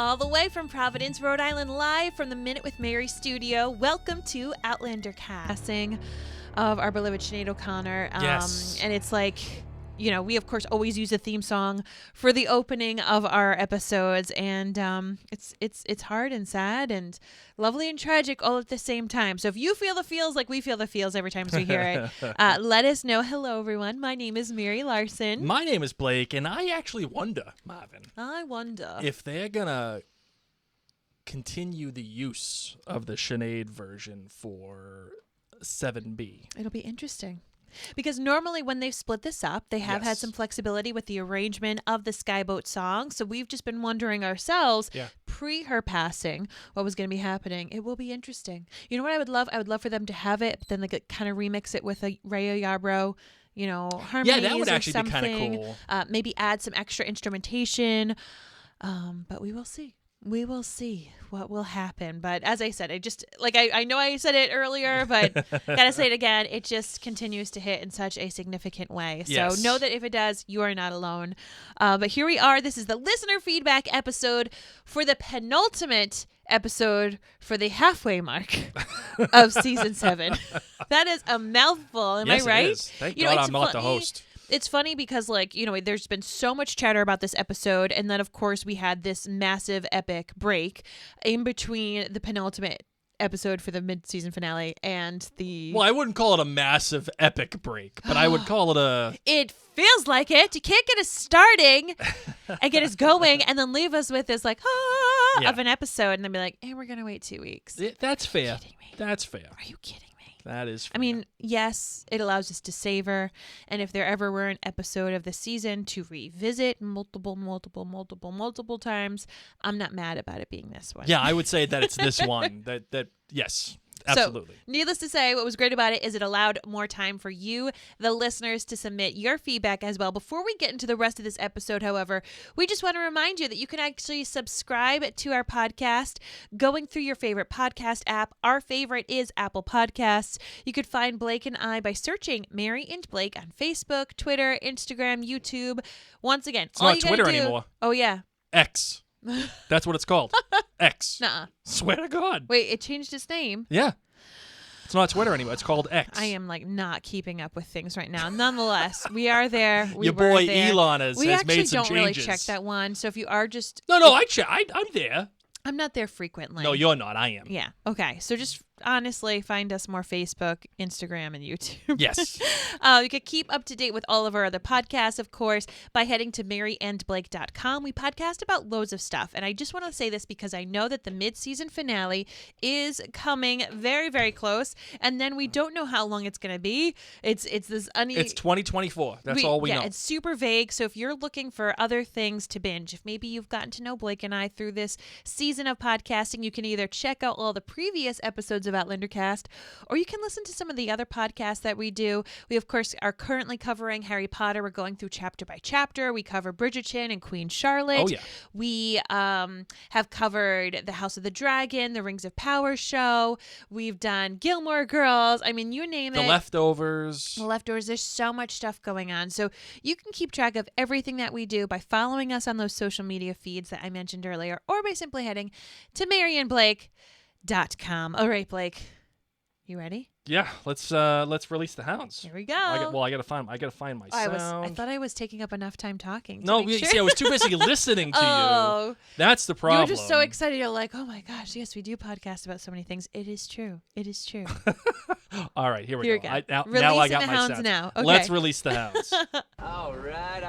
All the way from Providence, Rhode Island, live from the Minute with Mary studio. Welcome to Outlander casting of our beloved Sinead O'Connor. Yes. And it's like, you know, we of course always use a theme song for the opening of our episodes, and it's hard and sad and lovely and tragic all at the same time. So if you feel the feels like we feel the feels every time we hear it, let us know. Hello, everyone. My name is Mary Larson. My name is Blake, and I actually wonder, Marvin, I wonder if they're gonna continue the use of the Sinead version for 7B. It'll be interesting. Because normally when they've split this up, they have had Yes. some flexibility with the arrangement of the Skyboat song. So we've just been wondering ourselves, pre her passing, what was going to be happening. It will be interesting. You know what I would love? I would love for them to have it, but then they could kind of remix it with a Ray Yarbrough, you know, harmonies. Yeah, that would or actually be kind of something. cool. Maybe add some extra instrumentation. But we will see. We will see what will happen. But as I said, I know I said it earlier, but gotta say it again. It just continues to hit in such a significant way. Yes. So know that if it does, you are not alone. But here we are. This is the listener feedback episode for the penultimate episode for the halfway mark of season 7. That is a mouthful. Am Yes, I right? it is. Thank You God know, I'm not the host. It's funny because, like, you know, there's been so much chatter about this episode, and then, of course, we had this massive epic break in between the penultimate episode for the mid-season finale and the... Well, I wouldn't call it a massive epic break, but I would call it a... It feels like it. You can't get us starting and get us going and then leave us with this, like, of an episode, and then be like, hey, we're going to wait 2 weeks. That's fair. Are you kidding me? That's fair. Are you kidding me? That is fair. I mean, yes, it allows us to savor, and if there ever were an episode of the season to revisit multiple times, I'm not mad about it being this one. Yeah, I would say that it's this one. That yes, absolutely. So, needless to say, what was great about it is it allowed more time for you, the listeners, to submit your feedback as well. Before we get into the rest of this episode, however, we just want to remind you that you can actually subscribe to our podcast going through your favorite podcast app. Our favorite is Apple Podcasts. You could find Blake and I by searching Mary and Blake on Facebook, Twitter, Instagram, YouTube. Once again, It's all not you gotta Twitter do- anymore. Oh, yeah. X. That's what it's called. X. Nuh-uh. Swear to God. Wait, it changed its name. Yeah. It's not Twitter anymore. It's called X. I am like not keeping up with things right now. Nonetheless, we are there. Your boy Elon has we made actually some don't changes. really check that one. So if you are just No, I'm there. I'm not there frequently. No, you're not. I am. Yeah. Okay. So just honestly find us more Facebook, Instagram, and YouTube. Yes. You could keep up to date with all of our other podcasts, of course, by heading to maryandblake.com. We podcast about loads of stuff. And I just want to say this because I know that the mid-season finale is coming very, very close. And then we don't know how long it's going to be. It's this It's 2024. That's all we know. Yeah, it's super vague. So if you're looking for other things to binge, if maybe you've gotten to know Blake and I through this season of podcasting, you can either check out all the previous episodes of Outlander Cast, or you can listen to some of the other podcasts that we do. We, of course, are currently covering Harry Potter. We're going through chapter by chapter. We cover Bridgerton and Queen Charlotte. Oh, yeah. We have covered The House of the Dragon, The Rings of Power show. We've done Gilmore Girls. I mean, you name it. The Leftovers. The Leftovers. There's so much stuff going on. So you can keep track of everything that we do by following us on those social media feeds that I mentioned earlier, or by simply heading to maryandblake.com. All right, Blake, you ready? Yeah, let's release the hounds. Here we go. I gotta find my sound. I thought I was taking up enough time talking. No, see, I was too busy listening to you. That's the problem. You were just so excited. You're like, oh my gosh, yes, we do podcast about so many things. It is true. It is true. All right, here we go. Now Releasing I got the my hounds sound. now. Okay. Let's release the hounds. All right.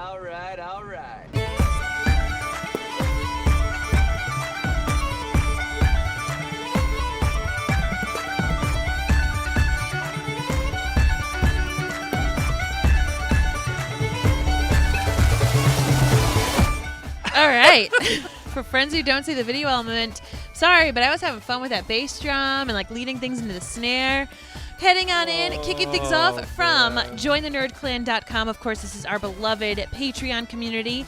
All right. For friends who don't see the video element, sorry, but I was having fun with that bass drum and like leading things into the snare. Heading on in, kicking things off from jointhenerdclan.com. Of course, this is our beloved Patreon community.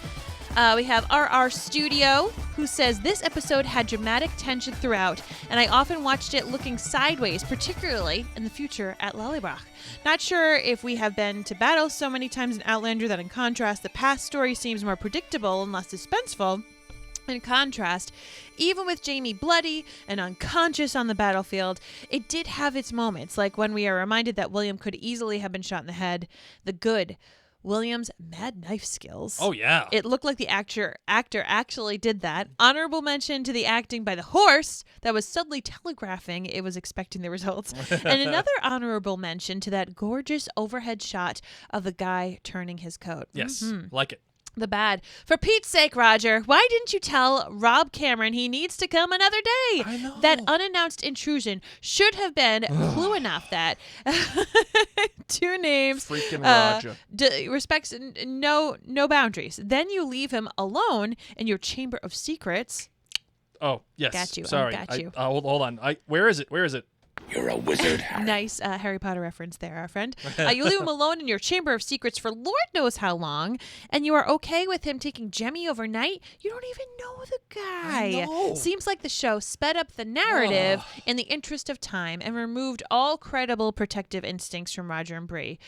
We have RR Studio, who says, this episode had dramatic tension throughout, and I often watched it looking sideways, particularly in the future at Lallybroch. Not sure if we have been to battle so many times in Outlander that in contrast, the past story seems more predictable and less suspenseful. In contrast, even with Jamie bloody and unconscious on the battlefield, it did have its moments, like when we are reminded that William could easily have been shot in the head. The good, William's mad knife skills. Oh, yeah. It looked like the actor actually did that. Honorable mention to the acting by the horse that was subtly telegraphing it was expecting the results. And another honorable mention to that gorgeous overhead shot of the guy turning his coat. Yes, like it. The bad. For Pete's sake, Roger, why didn't you tell Rob Cameron he needs to come another day? I know. That unannounced intrusion should have been clue enough that two names Freaking Roger. respects no boundaries. Then you leave him alone in your chamber of secrets. Oh, yes. Got you. Sorry. Got you. Hold on. Where is it? You're a wizard, Harry. Nice Harry Potter reference there, our friend. You leave him alone in your chamber of secrets for Lord knows how long, and you are okay with him taking Jemmy overnight? You don't even know the guy. I know. Seems like the show sped up the narrative in the interest of time and removed all credible protective instincts from Roger and Bree.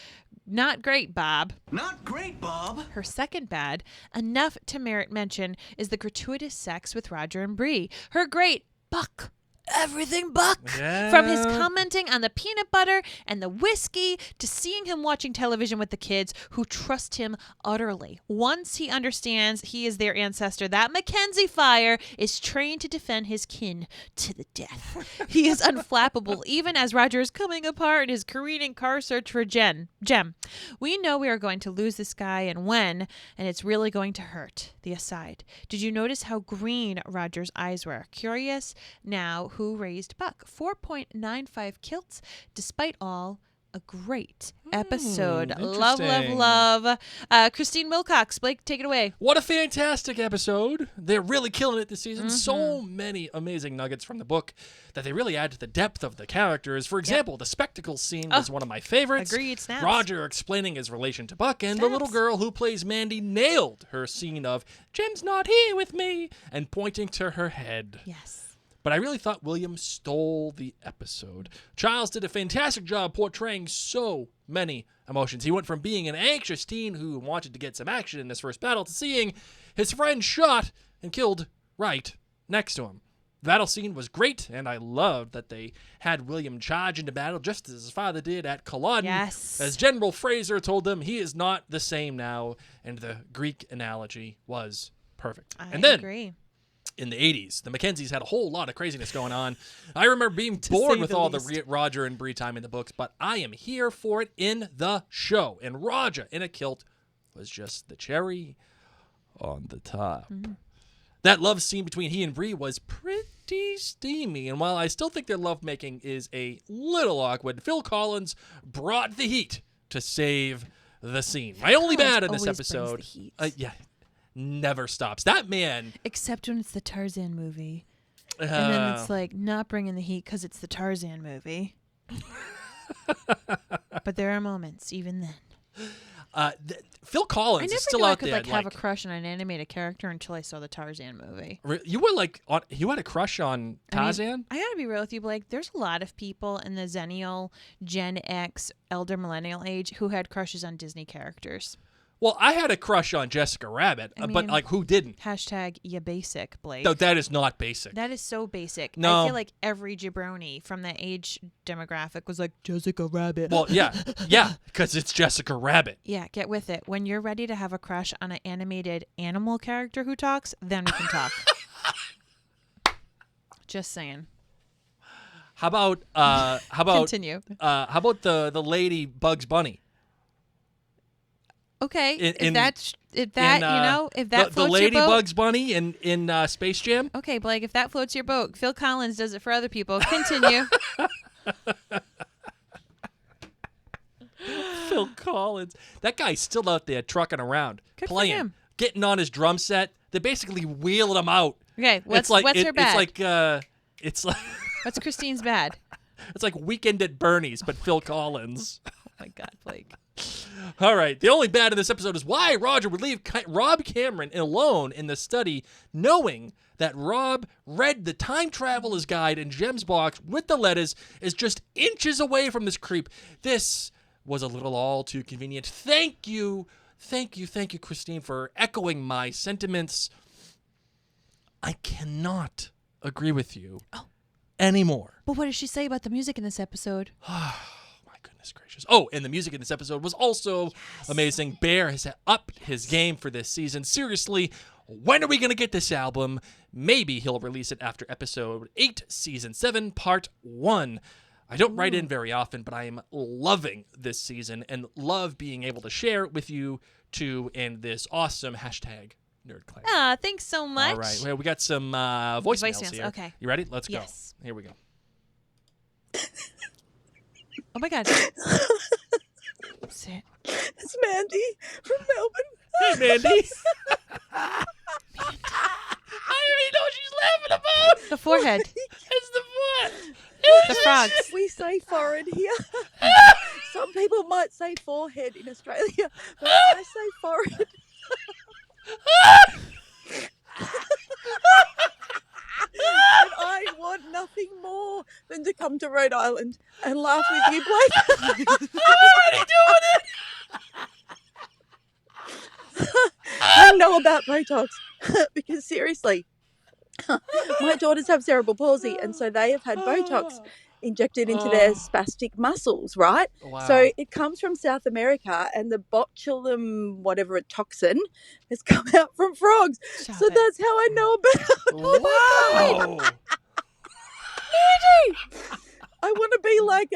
Not great, Bob. Not great, Bob. Her second bad, enough to merit mention, is the gratuitous sex with Roger and Bree. Her great Buck. Everything Buck. Yeah. From his commenting on the peanut butter and the whiskey to seeing him watching television with the kids who trust him utterly. Once he understands he is their ancestor, that Mackenzie Fire is trained to defend his kin to the death. He is unflappable even as Roger is coming apart in his careening car search for Jem. We know we are going to lose this guy and when, and it's really going to hurt. The aside. Did you notice how green Roger's eyes were? Curious now who raised Buck. 4.95 kilts. Despite all, a great episode. Love, love, interesting. love. Christine Wilcox. Blake, take it away. What a fantastic episode. They're really killing it this season. So many amazing nuggets from the book that they really add to the depth of the characters. For example, the spectacle scene was one of my favorites. Agreed, snaps. Roger explaining his relation to Buck, and the little girl who plays Mandy nailed her scene of, Jem's not here with me, and pointing to her head. Yes. But I really thought William stole the episode. Charles did a fantastic job portraying so many emotions. He went from being an anxious teen who wanted to get some action in this first battle to seeing his friend shot and killed right next to him. The battle scene was great, and I loved that they had William charge into battle just as his father did at Culloden. Yes. As General Fraser told him, he is not the same now, and the Greek analogy was perfect. I and then, agree. in the 80s, the Mackenzies had a whole lot of craziness going on. I remember being bored say with the all least. the Roger and Bree time in the books, but I am here for it in the show. And Roger in a kilt was just the cherry on the top. That love scene between he and Bree was pretty steamy, and while I still think their lovemaking is a little awkward, Phil Collins brought the heat to save the scene. My only bad in this always brings the episode, heat. yeah, never stops. That man. Except when it's the Tarzan movie. And then it's like not bringing the heat because it's the Tarzan movie. But there are moments even then. Phil I Collins never is still knew I out could there. like have a crush on an animated character until I saw the Tarzan movie. You were like, you had a crush on Tarzan? I gotta be real with you, Blake. There's a lot of people in the Zennial, Gen X, elder millennial age who had crushes on Disney characters. Well, I had a crush on Jessica Rabbit, but mean- like, who didn't? Hashtag ya basic, Blake. No, that is not basic. That is so basic. No. I feel like every jabroni from that age demographic was like, Jessica Rabbit. Well, yeah, because it's Jessica Rabbit. Yeah, get with it. When you're ready to have a crush on an animated animal character who talks, then we can talk. Just saying. How about Continue. How about the lady Bugs Bunny? Okay, if in- that In, floats the lady your boat. Bugs Bunny in Space Jam. Okay, Blake, if that floats your boat, Phil Collins does it for other people. Continue. Phil Collins. That guy's still out there trucking around, Good for playing, him. getting on his drum set. They basically wheeled him out. Okay, what's it's like, her bad? It's like What's Christine's bad? it's like Weekend at Bernie's, but Phil Collins. Oh my God, Blake. All right. The only bad in this episode is why Roger would leave Rob Cameron alone in the study, knowing that Rob read the time traveler's guide in Jem's box with the letters, is just inches away from this creep. This was a little all too convenient. Thank you, Christine, for echoing my sentiments. I cannot agree with you anymore. But what does she say about the music in this episode? My goodness gracious. Oh, and the music in this episode was also amazing. Bear has upped his game for this season. Seriously, when are we going to get this album? Maybe he'll release it after episode 8, season 7, part 1. I don't write in very often, but I am loving this season and love being able to share it with you too in this awesome hashtag NerdClan. Ah, thanks so much. All right, well, we got some voicemails here. Okay. You ready? Let's go. Yes. Here we go. Oh my God. Sit. It's Mandy from Melbourne. Hey, Mandy. I already know what she's laughing about. The forehead. It's the foot. The frogs. We say forehead here. Some people might say forehead in Australia, but I say forehead. And I want nothing more than to come to Rhode Island and laugh with you, Blake. I'm already doing it. I know about Botox because seriously, my daughters have cerebral palsy, and so they have had Botox injected into their spastic muscles, right? Wow. So it comes from South America, and the botulinum, whatever, a toxin, has come out from frogs. Stop So it. that's how I know about it. Wow. I want to be like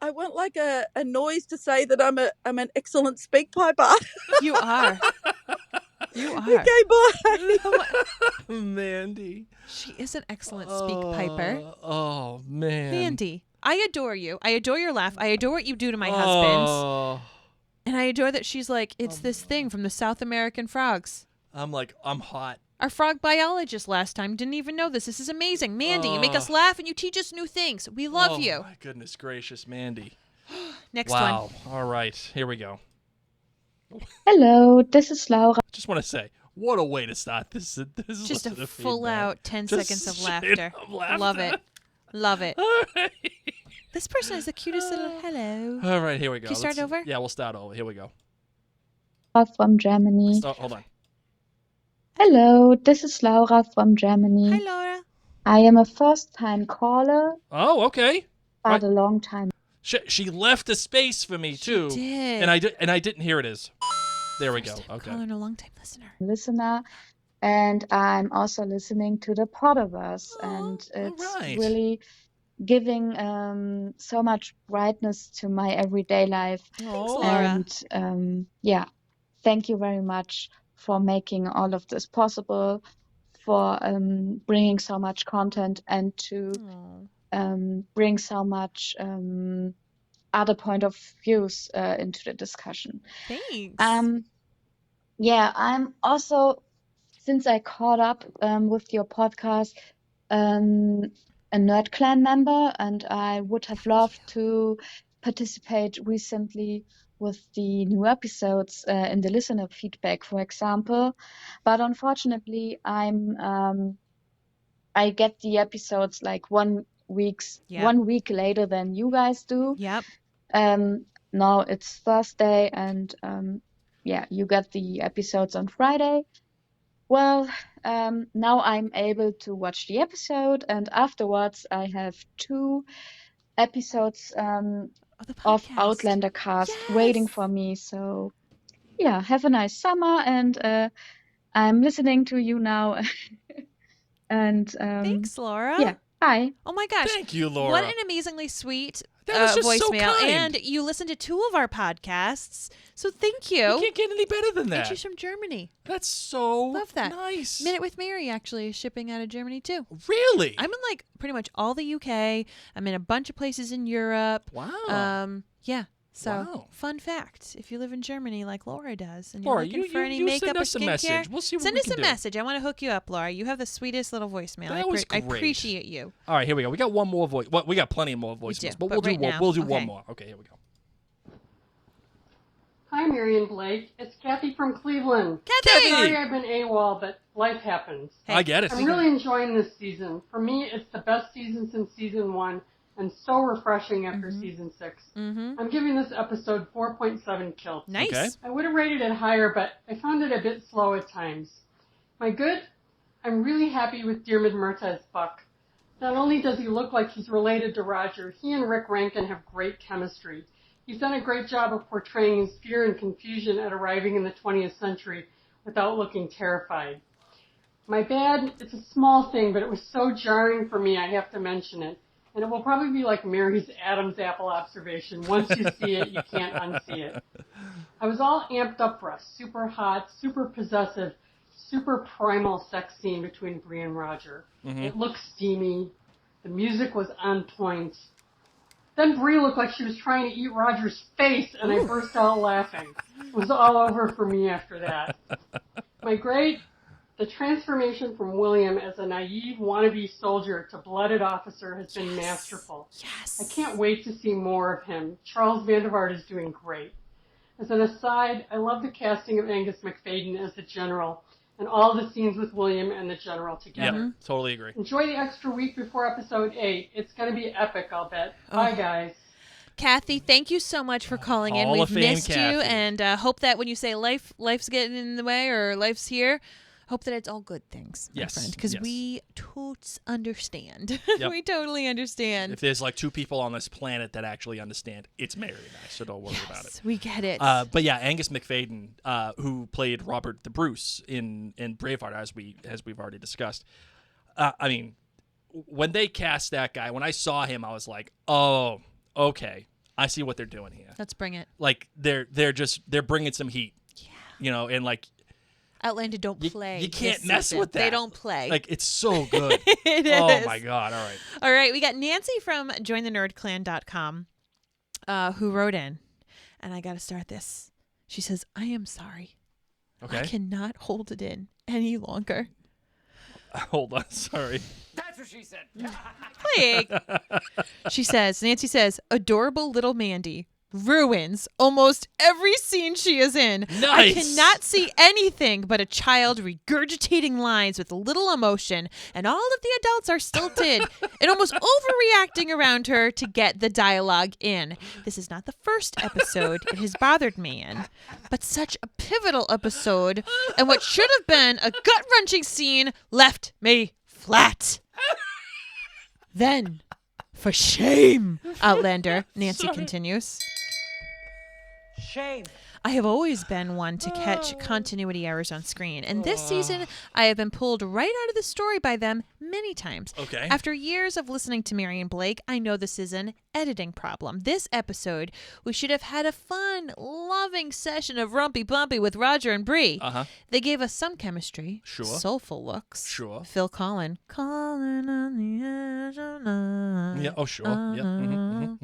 I want like a noise to say that I'm an excellent speak piper. You are. You are. Okay, bye. Mandy. She is an excellent speak piper. Oh, man. Mandy, I adore you. I adore your laugh. I adore what you do to my husband. Oh. And I adore that she's like, it's this thing from the South American frogs. I'm hot. Our frog biologist last time didn't even know this. This is amazing. Mandy, you make us laugh and you teach us new things. We love you. Oh, my goodness gracious, Mandy. Next Wow. one. All right. Here we go. Hello, this is Laura. Just want to say, what a way to start this. This is Just a listener full feedback. out 10 Just seconds of straight laughter. up laughter. Love it. Love it. All right. This person has the cutest little hello. All right, here we go. Can you start over? Yeah, we'll start over. Here we go. From Germany. Hold on. Hello, this is Laura from Germany. Hi, Laura. I am a first-time caller, Oh, okay. but Right. a long time. She left a space for me too, did. and I didn't hear it is. There we go. First time Okay. caller and a long-time listener. Listener, and I'm also listening to the Potterverse, Oh, and it's right. really giving so much brightness to my everyday life. Oh. Laura. And yeah, thank you very much for making all of this possible, for bringing so much content and to Aw. bring so much other point of views into the discussion. Thanks. Yeah, I'm also, since I caught up with your podcast, a Nerd Clan member, and I would have loved to participate recently with the new episodes in the listener feedback, for example. But unfortunately, I get the episodes like 1 week later than you guys do. Yep. Now it's Thursday, and yeah, you get the episodes on Friday. Well, now I'm able to watch the episode, and afterwards I have 2 episodes The of podcast. Outlander cast waiting Yes. for me. So yeah, have a nice summer, and I'm listening to you now. And Thanks, Laura. yeah, bye. Oh my gosh. Thank you, Laura. What an amazingly sweet That was just so voicemail. kind. And you listened to 2 of our podcasts. So thank you. You can't get any better than And that. she's from Germany. That's so Love that. nice. Minute with Mary actually is shipping out of Germany too. Really? I'm in like pretty much all the UK. I'm in a bunch of places in Europe. Wow. Yeah. So Wow. fun fact: if you live in Germany like Laura does, and you're Laura, looking you, for any you makeup send or us a skincare, message. We'll see what send we us can a do. message. I want to hook you up, Laura. You have the sweetest little voicemail. That was I great. appreciate you. All right, here we go. We got one more voice. Well, we got plenty more voicemails, do, but but right now, we'll do okay. one more. Okay, here we go. Hi, Mary and Blake. It's Kathy from Cleveland. Kathy! Sorry I've been AWOL, but life happens. Hey, I get it. I'm really enjoying this season. For me, it's the best season since season 1 and so refreshing after season 6. Mm-hmm. I'm giving this episode 4.7 kills. Nice. Okay. I would have rated it higher, but I found it a bit slow at times. My good, I'm really happy with Diarmid Murtagh's Buck. Not only does he look like he's related to Roger, he and Rick Rankin have great chemistry. He's done a great job of portraying his fear and confusion at arriving in the 20th century without looking terrified. My bad, it's a small thing, but it was so jarring for me I have to mention it. And it will probably be like Mary's Adam's apple observation. Once you see it, you can't unsee it. I was all amped up for a super hot, super possessive, super primal sex scene between Bree and Roger. Mm-hmm. It looked steamy. The music was on point. Then Bree looked like she was trying to eat Roger's face, and I burst out laughing. It was all over for me after that. My grade, the transformation from William as a naive wannabe soldier to blooded officer has been masterful. Yes. I can't wait to see more of him. Charles Vandervaart is doing great. As an aside, I love the casting of Angus McFadden as the general and all the scenes with William and the general together. Yep, totally agree. Enjoy the extra week before episode 8. It's going to be epic, I'll bet. Bye, guys. Kathy, thank you so much for calling in. Hall of We've Fame missed you, Kathy. and hope that when you say life's getting in the way or life's here, hope that it's all good things, my Yes, friend, because yes. we totes understand. Yep. We totally understand. If there's like two people on this planet that actually understand, it's Mary and I, so don't worry about it. We get it. But yeah, Angus McFadden, who played Robert the Bruce in Braveheart, as we've already discussed. I mean, when they cast that guy, when I saw him, I was like, oh, okay, I see what they're doing here. Let's bring it. Like they're bringing some heat. Yeah. And like Outlander don't play. You can't this mess season. with that. They don't play. Like it's so good. It Oh is. my god! All right. All right, we got Nancy from jointhenerdclan.com who wrote in, and I got to start this. She says, I am sorry. Okay. I cannot hold it in any longer. Hold on. Sorry. That's what she said. Like, she says, Nancy says, adorable little Mandy ruins almost every scene she is in. I Nice. cannot see anything but a child regurgitating lines with little emotion, and all of the adults are stilted and almost overreacting around her to get the dialogue in. This is not the first episode it has bothered me in, but such a pivotal episode, and what should have been a gut-wrenching scene left me flat. Then, for shame, Outlander, Nancy continues. Shame. I have always been one to catch continuity errors on screen, and this season I have been pulled right out of the story by them many times. Okay. After years of listening to Marion Blake, I know this is an editing problem. This episode, we should have had a fun, loving session of rumpy bumpy with Roger and Bree. Uh-huh. They gave us some chemistry, Sure. soulful looks. Sure. Phil calling on the edge of night. Yeah. Oh, sure. Yeah.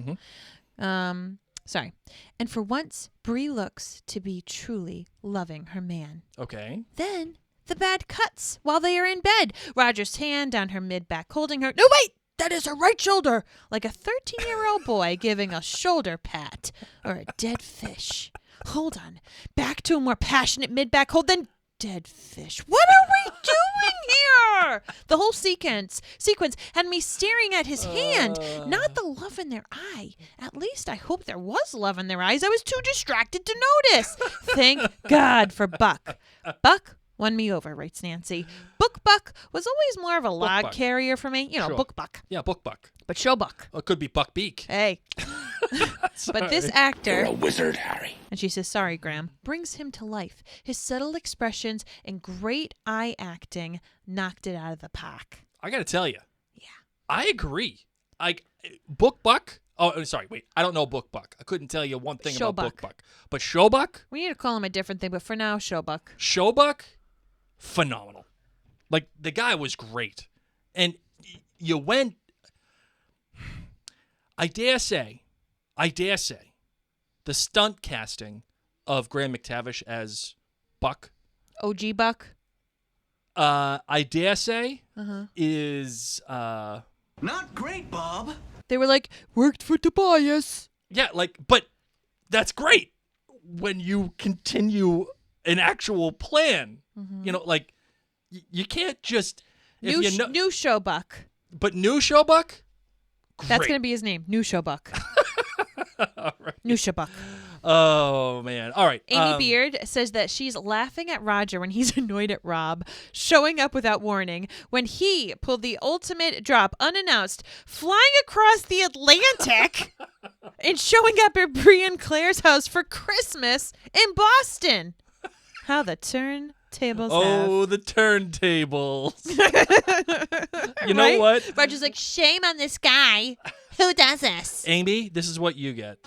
Sorry. And for once, Bree looks to be truly loving her man. Okay. Then the bad cuts while they are in bed. Roger's hand down her mid-back holding her. No, wait! That is her right shoulder. Like a 13-year-old boy giving a shoulder pat. Or a dead fish. Hold on. Back to a more passionate mid-back hold, then dead fish. What are we doing here? The whole sequence had me staring at his hand, not the love in their eye. At least I hope there was love in their eyes. I was too distracted to notice. Thank God for Buck. Buck won me over, writes Nancy. Buck was always more of a log Buck. carrier for me. You know, Sure. Buck. Yeah. Buck. But show Buck. It could be Buck Beak. Hey. But this actor... You're a wizard, Harry. And she says, sorry, Graham, brings him to life. His subtle expressions and great eye acting knocked it out of the park. I got to tell you. Yeah. I agree. Buck. Oh, sorry. Wait. I don't know Buck. I couldn't tell you one thing about Showbuck. Buck. But Showbuck, We need to call him a different thing, but for now, Showbuck. phenomenal. Like the guy was great, and you went. I dare say, the stunt casting of Graham McTavish as Buck. OG Buck. I dare say is Not great, Bob. They were like, worked for Tobias. yeah, like, but that's great when you continue an actual plan. You know, like you can't just if you know, New Showbuck. but new Showbuck. That's Great. going to be his name. New Showbuck. All right. New Showbuck. Oh, man. All right. Amy Beard says that she's laughing at Roger when he's annoyed at Rob, showing up without warning, when he pulled the ultimate drop unannounced, flying across the Atlantic and showing up at Brie and Claire's house for Christmas in Boston. How the turntables Oh, the turntables. You know Right? what? Roger's like, shame on this guy. Who does this? Amy, this is what you get.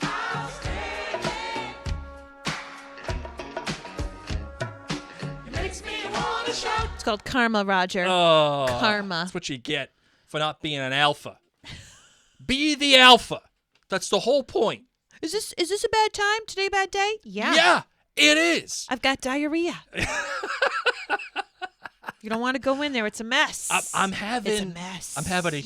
It's called karma, Roger. Oh, Karma. That's what you get for not being an alpha. Be the alpha. That's the whole point. Is this a bad time? Today a bad day? Yeah. Yeah, it is. I've got diarrhea. You don't want to go in there. It's a mess. I'm having. It's a mess. I'm having a.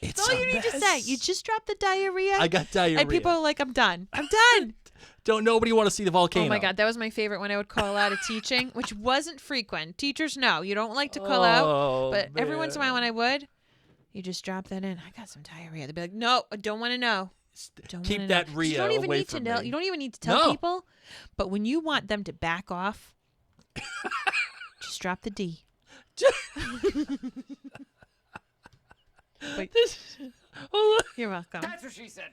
It's That's all you need to say. You just dropped the diarrhea. I got diarrhea. And people are like, I'm done. I'm done. Don't nobody want to see the volcano. Oh my God, that was my favorite when I would call out of teaching, which wasn't frequent. Teachers know you don't like to call out, but every once in a while when I would, you just drop that in. I got some diarrhea. They'd be like, no, I don't want to know. Don't Keep wanna that know. Rhea You don't even away need to from know. me. You don't even need to tell No. people. But when you want them to back off, just drop the D. Wait, you're welcome. That's what she said.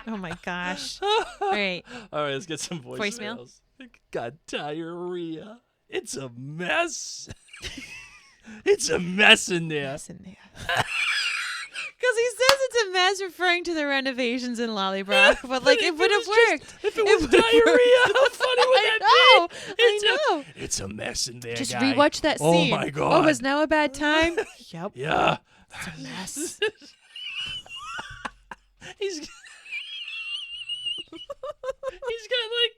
Oh my gosh. All right. All right, let's get some Voicemail? voicemails. Got diarrhea. It's a mess. It's a mess in there. Mess in there. Because he says it's a mess referring to the renovations in Lollybrook, but like it would have worked. If it was diarrhea, how funny would that be? I know. It's a mess in there, Just guy. rewatch that scene. Oh my God. Oh, is now a bad time? Yep. Yeah. It's a mess. He's got like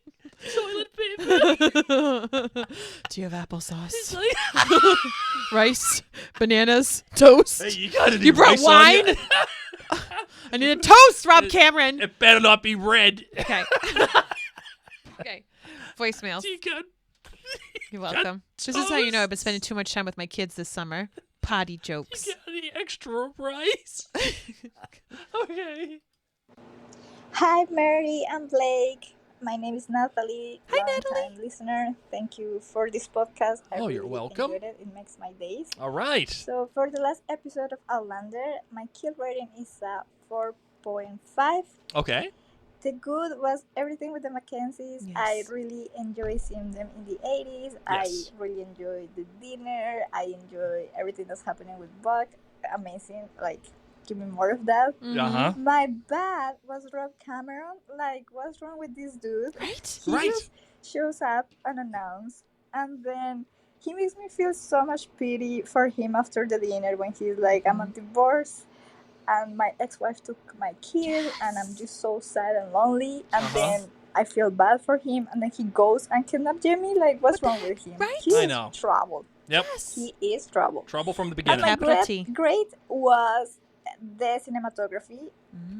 toilet paper. Do you have applesauce? It's like, Rice, bananas, toast. hey, you got any You brought rice on you? wine? I need a toast, Rob Cameron. It better not be red. Okay. Okay. Voicemails. You got You're welcome. This is how you know I've been spending too much time with my kids this summer. Potty jokes. You got any extra rice? Okay. Hi, Mary and Blake. My name is Natalie. Hi, long-time listener. Thank you for this podcast. I Oh, you're really welcome. enjoyed it. It makes my days. All right. So, for the last episode of Outlander, my kill rating is 4.5. Okay. The good was everything with the Mackenzies. Yes. I really enjoy seeing them in the 80s. Yes. I really enjoy the dinner. I enjoy everything that's happening with Buck. Amazing. Like, give me more of that. Uh-huh. My bad was Rob Cameron. Like, what's wrong with this dude? Right? He Right. just shows up unannounced, and then he makes me feel so much pity for him after the dinner when he's like, I'm on divorce, and my ex-wife took my kid, and I'm just so sad and lonely, and then I feel bad for him, and then he goes and kidnaps Jamie. Like, what's wrong with him? Right? He's I know. trouble. Yep. He is trouble. Trouble from the And beginning. my Capital T. great was the cinematography.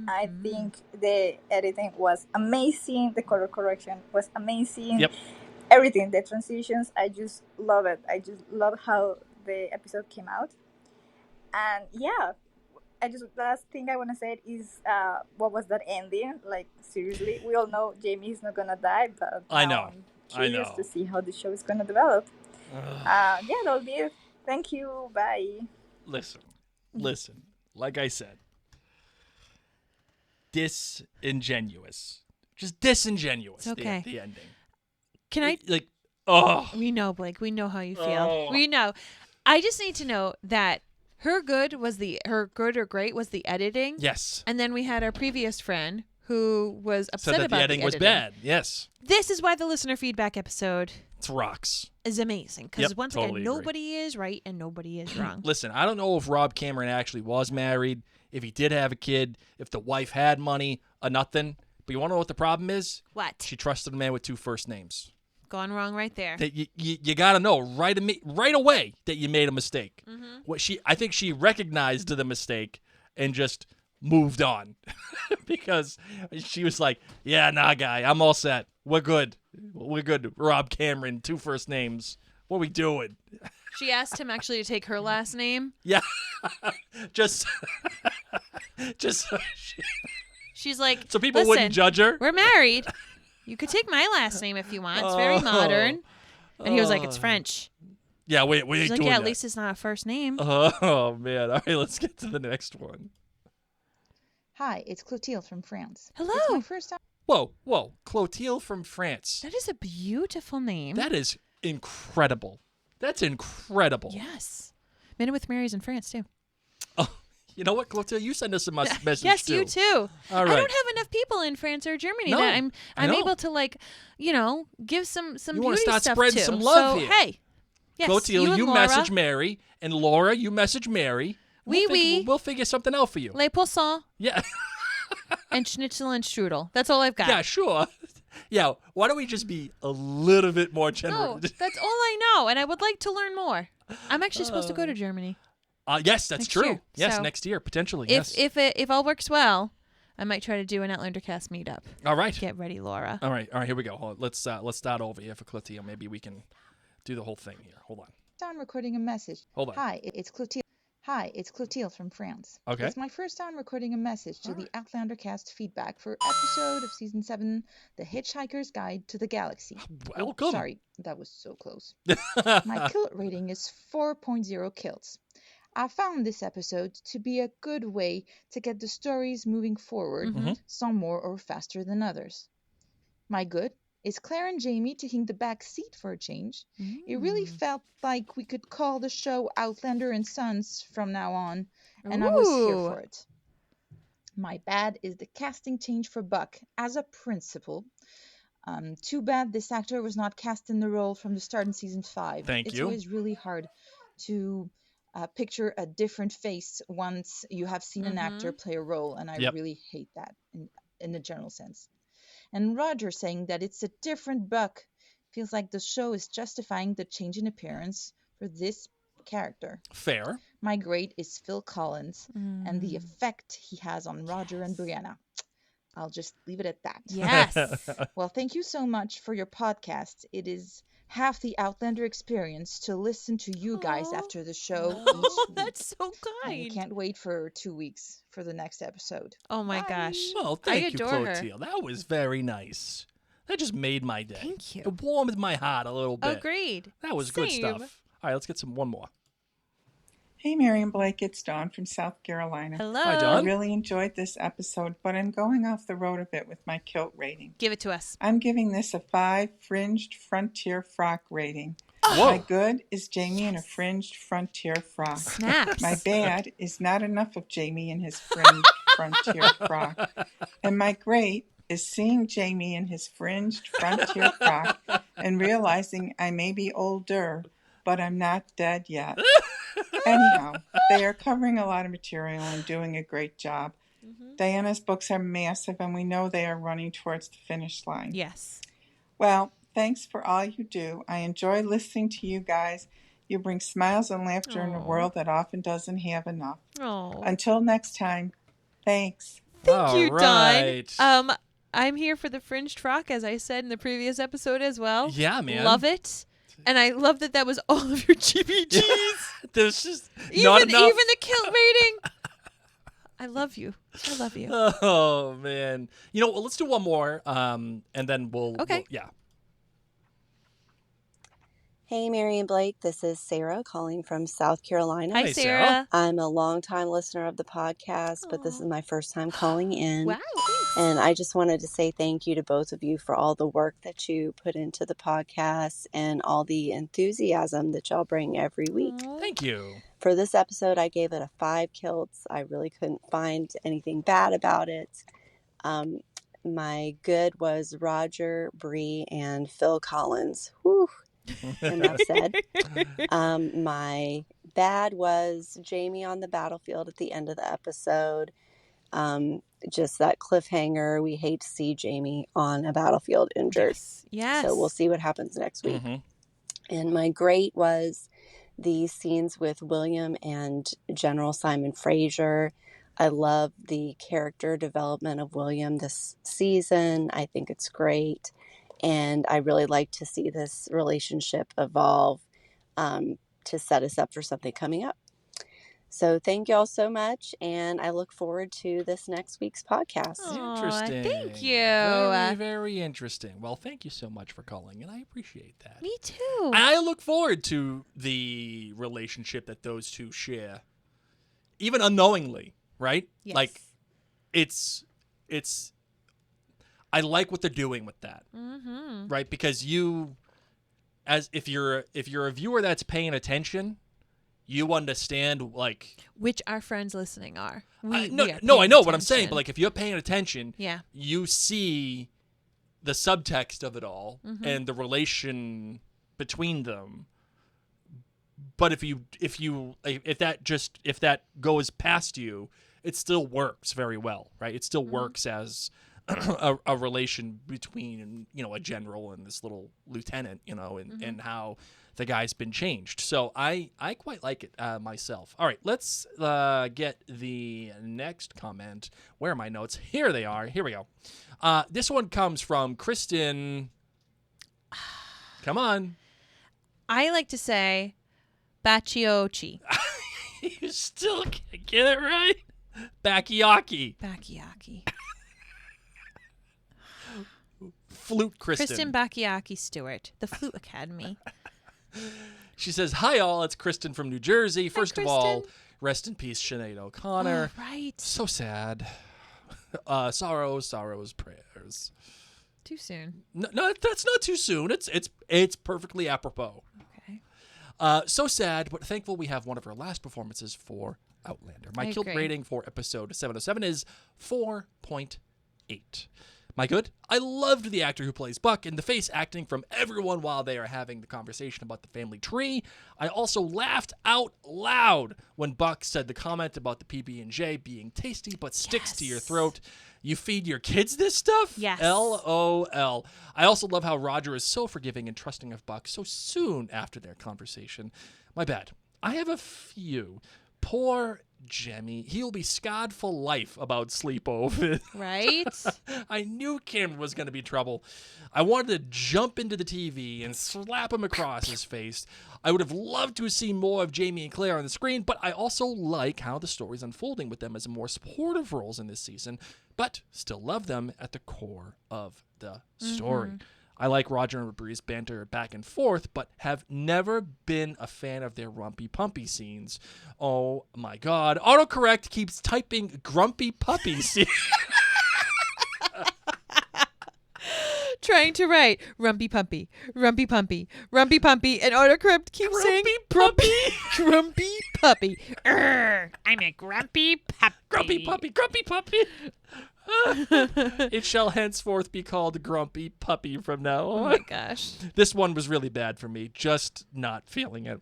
I think the editing was amazing. The color correction was amazing. Yep. Everything, the transitions, I just love it. I just love how the episode came out. And yeah, last thing I want to say is what was that ending? Like, seriously, we all know Jamie is not gonna die, but I now know. I'm I curious know. to see how the show is gonna develop. Ugh. Yeah, that'll be it. Thank you. Bye. Listen. Like I said, disingenuous. Just disingenuous. It's okay. The ending. Can I? Like, oh. We know, Blake. We know how you feel. Oh. We know. I just need to know that her good or great was the editing. Yes. And then we had our previous friend who was upset Said that about the editing was bad. Yes. This is why the listener feedback episode It's rocks. is amazing. Because Yep, once totally again, agree. nobody is right and nobody is wrong. Listen, I don't know if Rob Cameron actually was married, if he did have a kid, if the wife had money or nothing. But you want to know what the problem is? What? She trusted a man with two first names. Gone wrong right there. That you got to know right away that you made a mistake. What I think she recognized the mistake and just moved on because she was like, "Yeah, nah, guy, I'm all set. We're good. Rob Cameron, two first names. What are we doing?" She asked him actually to take her last name. Yeah, just She's like, So people "Listen, wouldn't judge her? We're married. You could take my last name if you want. It's very modern." And he was like, "It's French." Yeah, we She's ain't like, doing "Yeah, that. at least it's not a first name." Oh, man. All right, let's get to the next one. Hi, it's Clotilde from France. Hello. It's my first time. Whoa. Clotilde from France. That is a beautiful name. That is incredible. That's incredible. Yes. Men with Marys in France, too. Oh, you know what, Clotilde? You send us a message, Yes, too. you too. All right. I don't have enough people in France or Germany No, that I I'm know. able to, like, give some You wanna beauty start stuff spreading to. some love so, here. hey. Yes, Clotilde, and you Laura, message Mary, and Laura, you message Mary. We'll figure something out for you. Les Poissons Yeah. and Schnitzel and Strudel. That's all I've got. Yeah, sure. Yeah, why don't we just be a little bit more generous? No, that's all I know, and I would like to learn more. I'm actually supposed to go to Germany. Yes, that's Next true. year. Yes, So, next year, potentially, If yes. if all works well, I might try to do an Outlander cast meetup. All right. Get ready, Laura. All right, here we go. Hold on. Let's start over here for Clotilde. Maybe we can do the whole thing here. Hold on. I'm recording a message. Hold on. Hi, it's Clotilde. Hi, it's Clotilde from France. Okay. It's my first time recording a message to the Outlander cast feedback for episode of season 7, The Hitchhiker's Guide to the Galaxy. Welcome. Sorry, that was so close. My kilt rating is 4.0 kilts. I found this episode to be a good way to get the stories moving forward, some more or faster than others. My good is Claire and Jamie taking the back seat for a change. It really felt like we could call the show Outlander and Sons from now on, and I was here Ooh. for it. My bad is the casting change for Buck as a principal. Too bad this actor was not cast in the role from the start in season 5. Thank It's you. always really hard to picture a different face once you have seen an actor play a role, and I Yep. really hate that in a general sense. And Roger saying that it's a different Buck feels like the show is justifying the change in appearance for this character. Fair. My grade is Phil Collins and the effect he has on Roger and Brianna. I'll just leave it at that. Yes. Well, thank you so much for your podcast. It is half the Outlander experience to listen to you guys after the show each week. That's so And I kind. can't wait for 2 weeks for the next episode. Oh my gosh. Well, I thank you, adore her. Clotilde. That was very nice. That just made my day. Thank you. It warmed my heart a little bit. Agreed. That was good Same. stuff. All right, let's get one more. Hey, Mary and Blake, it's Dawn from South Carolina. Hello. Hi, I Dawn. really enjoyed this episode, but I'm going off the road a bit with my kilt rating. Give it to us. I'm giving this a 5 fringed frontier frock rating. Whoa. My good is Jamie in a fringed frontier frock. Snaps. My bad is not enough of Jamie in his fringed frontier frock. And my great is seeing Jamie in his fringed frontier frock and realizing I may be older, but I'm not dead yet. Anyhow, they are covering a lot of material and doing a great job. Diana's books are massive, and we know they are running towards the finish line. Yes. Well, thanks for all you do. I enjoy listening to you guys. You bring smiles and laughter in a Aw. world that often doesn't have enough. Oh. Until next time, thanks. Thank you, All Dawn. right. I'm here for the fringed frock, as I said in the previous episode as well. Yeah, man. Love it. And I love that was all of your GBGs. There's just even not enough. even the kilt rating. I love you. I love you. Oh man. You know, let's do one more, and then we'll. Okay. Yeah. Hey, Mary and Blake. This is Sarah calling from South Carolina. Hi, Hey, Sarah. Sarah. I'm a longtime listener of the podcast, but this is my first time calling in. Wow. Thanks. And I just wanted to say thank you to both of you for all the work that you put into the podcast and all the enthusiasm that y'all bring every week. Aw. Thank you. For this episode, I gave it a 5 kilts. I really couldn't find anything bad about it. My good was Roger, Bree, and Phil Collins. Whew. Enough said. My bad was Jamie on the battlefield at the end of the episode. Just that cliffhanger. We hate to see Jamie on a battlefield injured. Yes. So we'll see what happens next week. Mhm. And my great was the scenes with William and General Simon Fraser. I love the character development of William this season. I think it's great. And I really like to see this relationship evolve to set us up for something coming up. So thank you all so much, and I look forward to this next week's podcast. Interesting. Thank you. Very, very interesting. Well, thank you so much for calling, and I appreciate that. Me too. I look forward to the relationship that those two share, even unknowingly, right? Yes. Like, it's. I like what they're doing with that, right? Because if you're a viewer that's paying attention, you understand like which our friends listening are. I know what I'm saying, but like if you're paying attention, yeah, you see the subtext of it all and the relation between them. But if that goes past you, it still works very well, right? It still works as a relation between, a general and this little lieutenant, and how the guy's been changed. So I quite like it myself. All right, let's get the next comment. Where are my notes? Here they are. Here we go. This one comes from Kristen. Come on. I like to say Bachiochi. You still can't get it right. Bakiaki. Flute Kristen Bakiaki Stewart, the Flute Academy. She says, "Hi all, it's Kristen from New Jersey. First of all, Kristen. rest in peace, Sinead O'Connor. Oh, right. So sad. Sorrows, prayers. Too soon. No, that's not too soon. It's perfectly apropos. Okay. So sad, but thankful we have one of her last performances for Outlander. My kilt rating for episode 707 is 4.8. My good? I loved the actor who plays Buck and the face acting from everyone while they are having the conversation about the family tree. I also laughed out loud when Buck said the comment about the PB&J being tasty but sticks to your throat. You feed your kids this stuff? Yes. LOL. I also love how Roger is so forgiving and trusting of Buck so soon after their conversation. My bad. I have a few. Poor Jemmy. He'll be scarred for life about sleepover. Right? I knew Cameron was going to be trouble. I wanted to jump into the TV and slap him across his face. I would have loved to have seen more of Jamie and Claire on the screen, but I also like how the story's unfolding with them as more supportive roles in this season, but still love them at the core of the story. I like Roger and Bree's banter back and forth, but have never been a fan of their rumpy pumpy scenes. Oh my god. Autocorrect keeps typing grumpy puppy scene. Trying to write rumpy pumpy, and autocorrect keeps saying grumpy puppy. I'm a grumpy puppy. Grumpy puppy. It shall henceforth be called Grumpy Puppy from now on. Oh my gosh. This one was really bad for me, just not feeling it.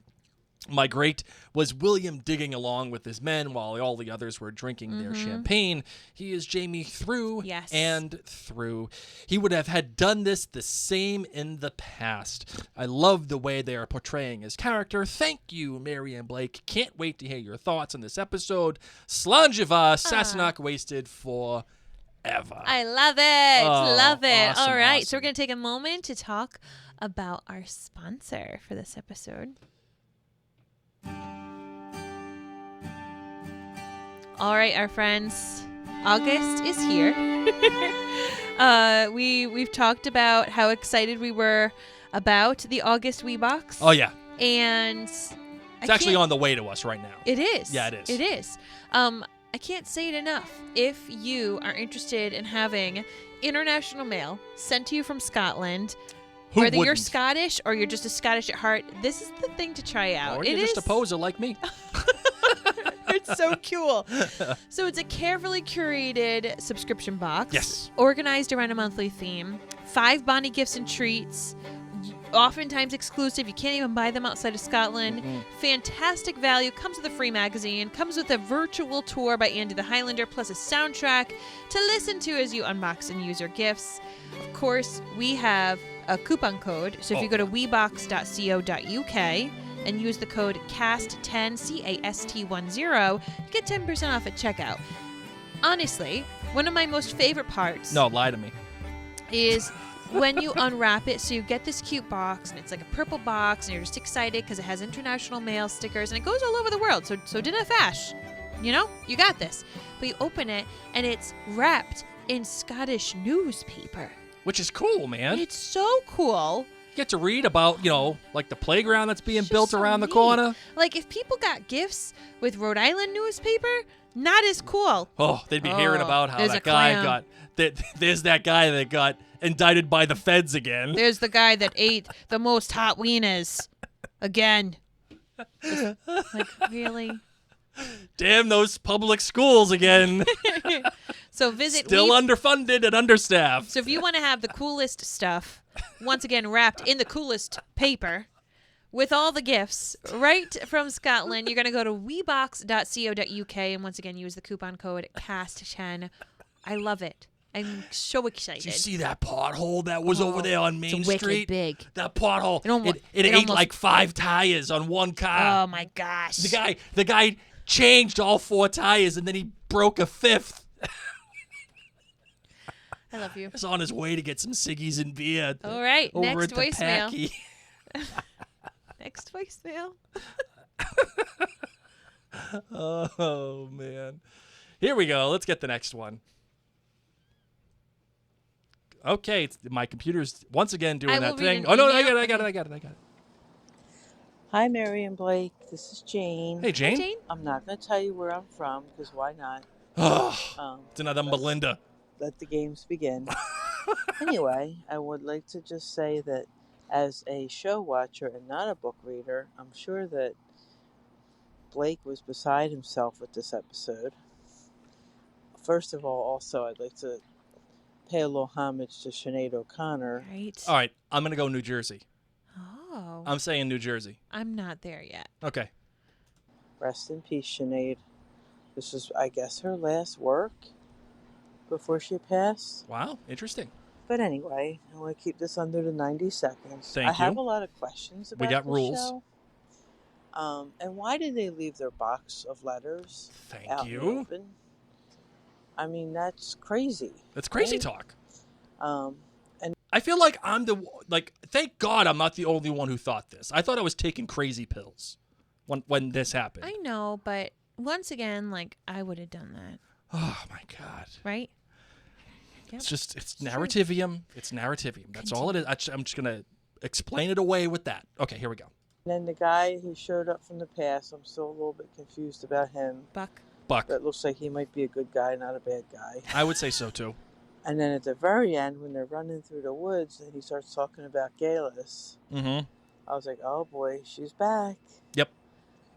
My great was William digging along with his men while all the others were drinking their champagne. He is Jamie through and through. He would have had done this the same in the past. I love the way they are portraying his character. Thank you, Mary and Blake. Can't wait to hear your thoughts on this episode. Slanjiva, Sassenach wasted for... ever. I love it. Love it. Awesome, All right. awesome. So we're going to take a moment to talk about our sponsor for this episode. All right, our friends. August is here. We've talked about how excited we were about the August WeBox. Oh, yeah. And it's actually on the way to us right now. It is. Yeah, it is. It is. I can't say it enough. If you are interested in having international mail sent to you from Scotland, whether you're Scottish or you're just a Scottish at heart, this is the thing to try out. Or you're just a poser like me. It's so cool. So it's a carefully curated subscription box. Yes. Organized around a monthly theme. 5 Bonnie gifts and treats. Oftentimes exclusive. You can't even buy them outside of Scotland. Fantastic value. Comes with a free magazine. Comes with a virtual tour by Andy the Highlander, plus a soundtrack to listen to as you unbox and use your gifts. Of course, we have a coupon code. So if you go to webox.co.uk and use the code CAST10, CAST10, you get 10% off at checkout. Honestly, one of my most favorite parts... No, lie to me. ...is when you unwrap it, so you get this cute box, and it's like a purple box, and you're just excited because it has international mail stickers, and it goes all over the world. So did a Fash. You know, you got this. But you open it, and it's wrapped in Scottish newspaper. Which is cool, man. It's so cool. You get to read about, like the playground that's being built so around the neat. corner. Like, if people got gifts with Rhode Island newspaper, not as cool. Oh, they'd be hearing about how there's that a guy clown. there's that guy that got indicted by the feds again. There's the guy that ate the most hot wieners. Again. Like, really? Damn those public schools again. So visit Still underfunded and understaffed. So if you want to have the coolest stuff, once again wrapped in the coolest paper, with all the gifts right from Scotland, you're going to go to webox.co.uk and once again use the coupon code CAST10. I love it. I'm so excited. Did you see that pothole that was over there on Main it's wicked Street? big. That pothole. It It ate almost- like 5 tires on one car. Oh my gosh. The guy changed all 4 tires and then he broke a 5th. I love you. He's on his way to get some ciggies and beer. All right, over next at the voicemail. Packy. Next voicemail. Oh, man. Here we go. Let's get the next one. Okay, my computer's once again doing I will that read thing. an Oh, no, email. I got it. Hi, Mary and Blake. This is Jane. Hey, Jane. Hi, Jane. I'm not going to tell you where I'm from because why not? It's another Melinda. Let the games begin. Anyway, I would like to just say that as a show watcher and not a book reader, I'm sure that Blake was beside himself with this episode. First of all, also, I'd like to pay a little homage to Sinead O'Connor. Right. All right, I'm going to go New Jersey. Oh. I'm saying New Jersey. I'm not there yet. Okay. Rest in peace, Sinead. This is, I guess, her last work before she passed. Wow, interesting. But anyway, I want to keep this under the 90 seconds. Thank I have you. a lot of questions We about got the rules. show. And why did they leave their box of letters Thank out in the you. open? I mean, that's crazy. That's crazy right? talk. And I feel like thank God I'm not the only one who thought this. I thought I was taking crazy pills when this happened. I know, but once again, like, I would have done that. Oh, my God. Right? Yep. It's narrativium. It's narrativium. That's all it is. I'm just going to explain it away with that. Okay, here we go. then the guy who showed up from the past, I'm still a little bit confused about him. Buck. That looks like he might be a good guy, not a bad guy. I would say so, too. And then at the very end, when they're running through the woods and he starts talking about Galis, Mm-hmm. I was like, oh boy, she's back. Yep.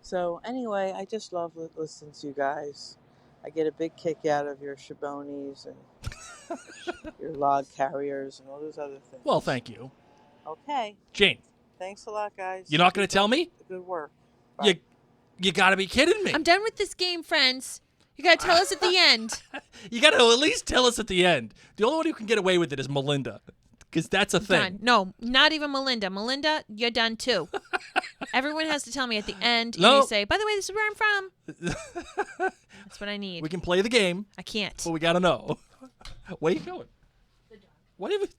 So anyway, I just love listening to you guys. I get a big kick out of your Shabonis and your log carriers and all those other things. Well, thank you. Okay. Jane, Thanks a lot, guys. you're not going to tell me? Good work. You got to be kidding me. I'm done with this game, friends. You gotta tell us at the end. You got to at least tell us at the end. The only one who can get away with it is Melinda, because that's a thing. Done. No, not even Melinda. Melinda, you're done too. Everyone has to tell me at the end. No. You say, by the way, this is where I'm from. That's what I need. We can play the game. I can't. But we got to know. Where you going? The dog. What if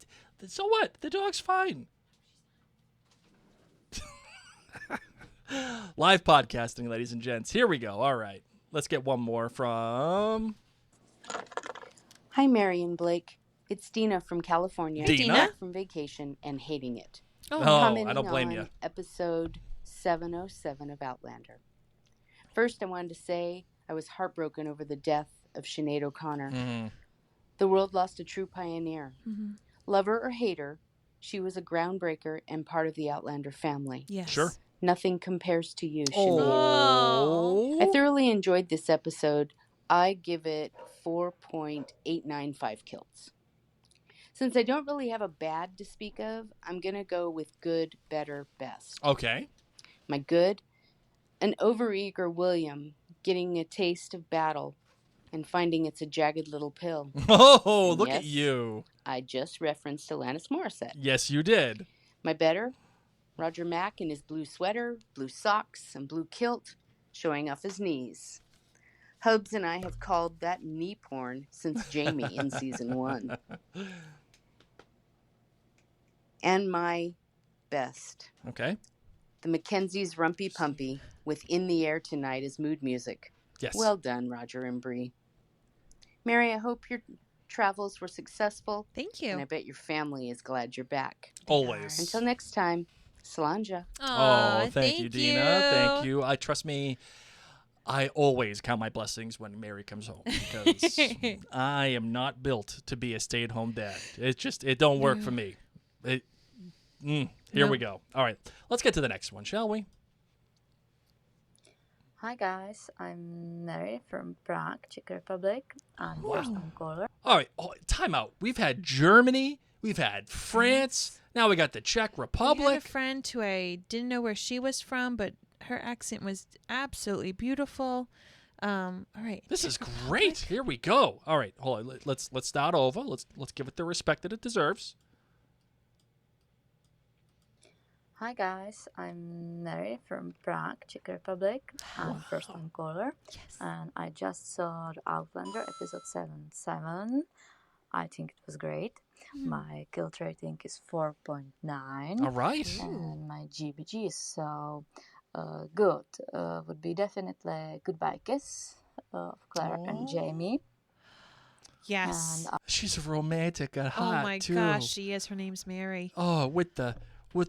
so what? The dog's fine. Live podcasting, ladies and gents. Here we go. All right. Let's get one more from... Hi, Mary and Blake. It's Dina from California. Dina? Back from vacation and hating it. Oh, Commenting I don't blame on you. episode 707 of Outlander. First, I wanted to say I was heartbroken over the death of Sinead O'Connor. Mm-hmm. The world lost a true pioneer. Mm-hmm. Lover or hater, she was a groundbreaker and part of the Outlander family. Yes. Sure. Nothing compares to you, Sinead. Oh. I thoroughly enjoyed this episode. I give it 4.895 kills. Since I don't really have a bad to speak of, I'm going to go with good, better, best. Okay. My good, an overeager William getting a taste of battle and finding it's a jagged little pill. Oh, And look yes, at you. I just referenced Alanis Morissette. Yes, you did. My better, Roger Mack in his blue sweater, blue socks, and blue kilt, showing off his knees. Hubs and I have called that knee porn since Jamie in season 1. And my best. Okay. The Mackenzie's Rumpy Pumpy with In the Air Tonight as mood music. Yes. Well done, Roger and Bree. Mary, I hope your travels were successful. Thank you. And I bet your family is glad you're back. Always. Until next time, Solange. Oh, thank you, Dina. Thank you. Trust me, I always count my blessings when Mary comes home because I am not built to be a stay-at-home dad. It don't work for me. Here we go. All right, let's get to the next one, shall we? Hi guys, I'm Mary from Prague, Czech Republic. I'm first on caller. All right, time out. We've had Germany, we've had France, now we got the Czech Republic. I had a friend who I didn't know where she was from, but her accent was absolutely beautiful. All right. This is great. Here we go. All right, hold on. Let's start over. Let's give it the respect that it deserves. Hi guys, I'm Mary from Prague, Czech Republic. I'm first on caller. Yes. And I just saw the Outlander episode 7. I think it was great. My guilt rating is 4.9. All right. And my GBG is so good. Would be definitely Goodbye Kiss of Claire and Jamie. Yes. And She's romantic and hot, oh my too. gosh, she is. Her name's Mary. Oh, with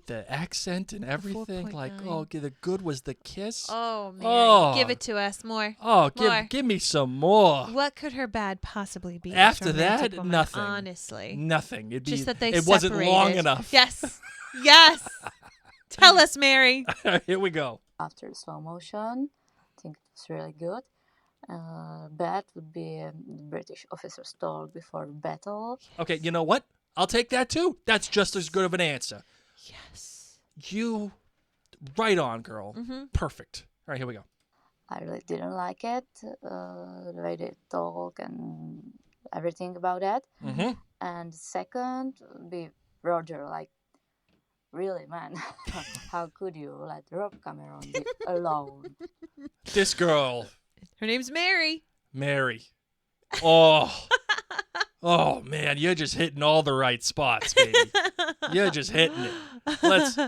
the accent and everything, 4.9. like, the good was the kiss. Oh, Mary. Oh. Give it to us. More. Oh, More. give me some more. What could her bad possibly be? After this romantic that, woman, Nothing. Honestly. Nothing. It'd be, Just that they it wasn't long separated. enough. Yes. Yes. Tell us, Mary. Here we go. after the slow motion, I think it was really good. Bad would be the British officers told before battle. Okay, you know what? I'll take that too. That's just as good of an answer. Yes. You, right on, girl. Mm-hmm. Perfect. All right, here we go. I really didn't like it, the way they talk and everything about that. Mm-hmm. And second would be Roger, like, really, man, how could you let Rob Cameron be alone? This girl. Her name's Mary. Mary. Oh. Oh, man, you're just hitting all the right spots, baby. You're just hitting it. Let's,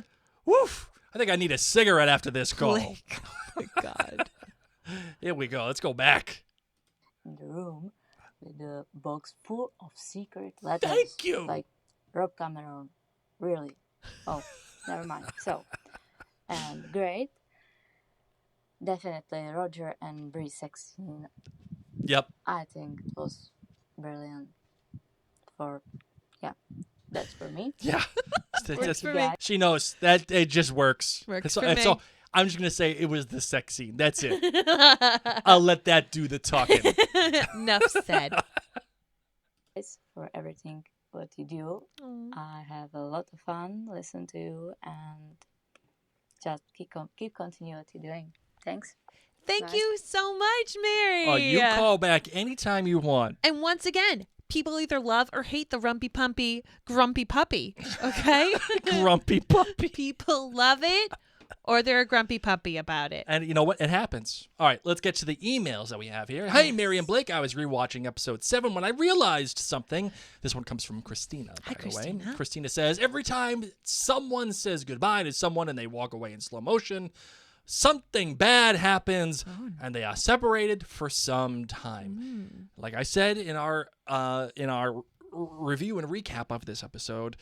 woof. I think I need a cigarette after this call. Blake. Oh, my God. Here we go. Let's go back. In the room with a box full of secret letters. Thank you. Like, Rob Cameron, really? Oh, never mind. So, and great. Definitely Roger and Bree sex scene. Yep. I think it was brilliant. That's for me. Yeah. Works for me. She knows that it just works. Works So- for me. So I'm just going to say it was the sex scene. That's it. I'll let that do the talking. Enough said. Thanks for everything what you do. I have a lot of fun listening to you and just keep continuing what you're doing. Thanks. Thank Nice. you so much, Mary. Oh, you call back anytime you want. And once again, people either love or hate the rumpy pumpy grumpy puppy. Okay? Grumpy puppy. People love it or they're a grumpy puppy about it. And you know what? It happens. All right, let's get to the emails that we have here. Hey, Mary and Blake, I was rewatching episode 7 when I realized something. This one comes from Christina, by the way. Christina says, every time someone says goodbye to someone and they walk away in slow motion, something bad happens and they are separated for some time. Like I said in our review and recap of this episode,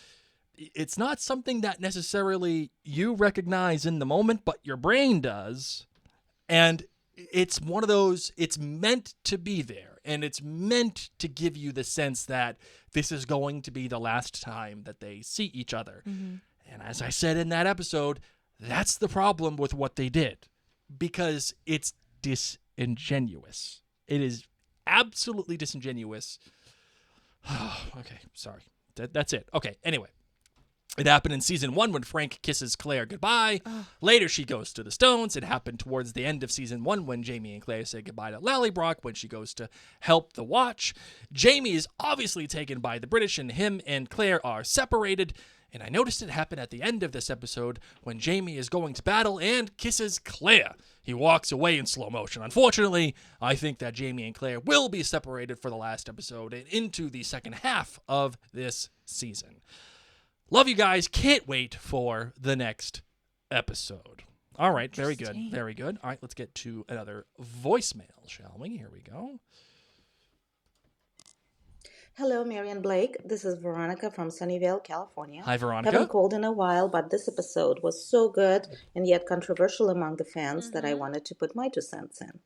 it's not something that necessarily you recognize in the moment, but your brain does. And it's one of those, it's meant to be there. And it's meant to give you the sense that this is going to be the last time that they see each other. Mm-hmm. And as I said in that episode, that's the problem with what they did. Because it's disingenuous. It is absolutely disingenuous. Okay, sorry. That's it. Okay, anyway. It happened in season 1 when Frank kisses Claire goodbye. Later, she goes to the Stones. It happened towards the end of season 1 when Jamie and Claire say goodbye to Lallybrock when she goes to help the Watch. Jamie is obviously taken by the British, and him and Claire are separated. And I noticed it happen at the end of this episode when Jamie is going to battle and kisses Claire. He walks away in slow motion. Unfortunately, I think that Jamie and Claire will be separated for the last episode and into the second half of this season. Love you guys. Can't wait for the next episode. All right, very good. Very good. All right, let's get to another voicemail, shall we? Here we go. Hello, Mary and Blake. This is Veronica from Sunnyvale, California. Hi, Veronica. Haven't called in a while, but this episode was so good and yet controversial among the fans that I wanted to put my 2 cents in.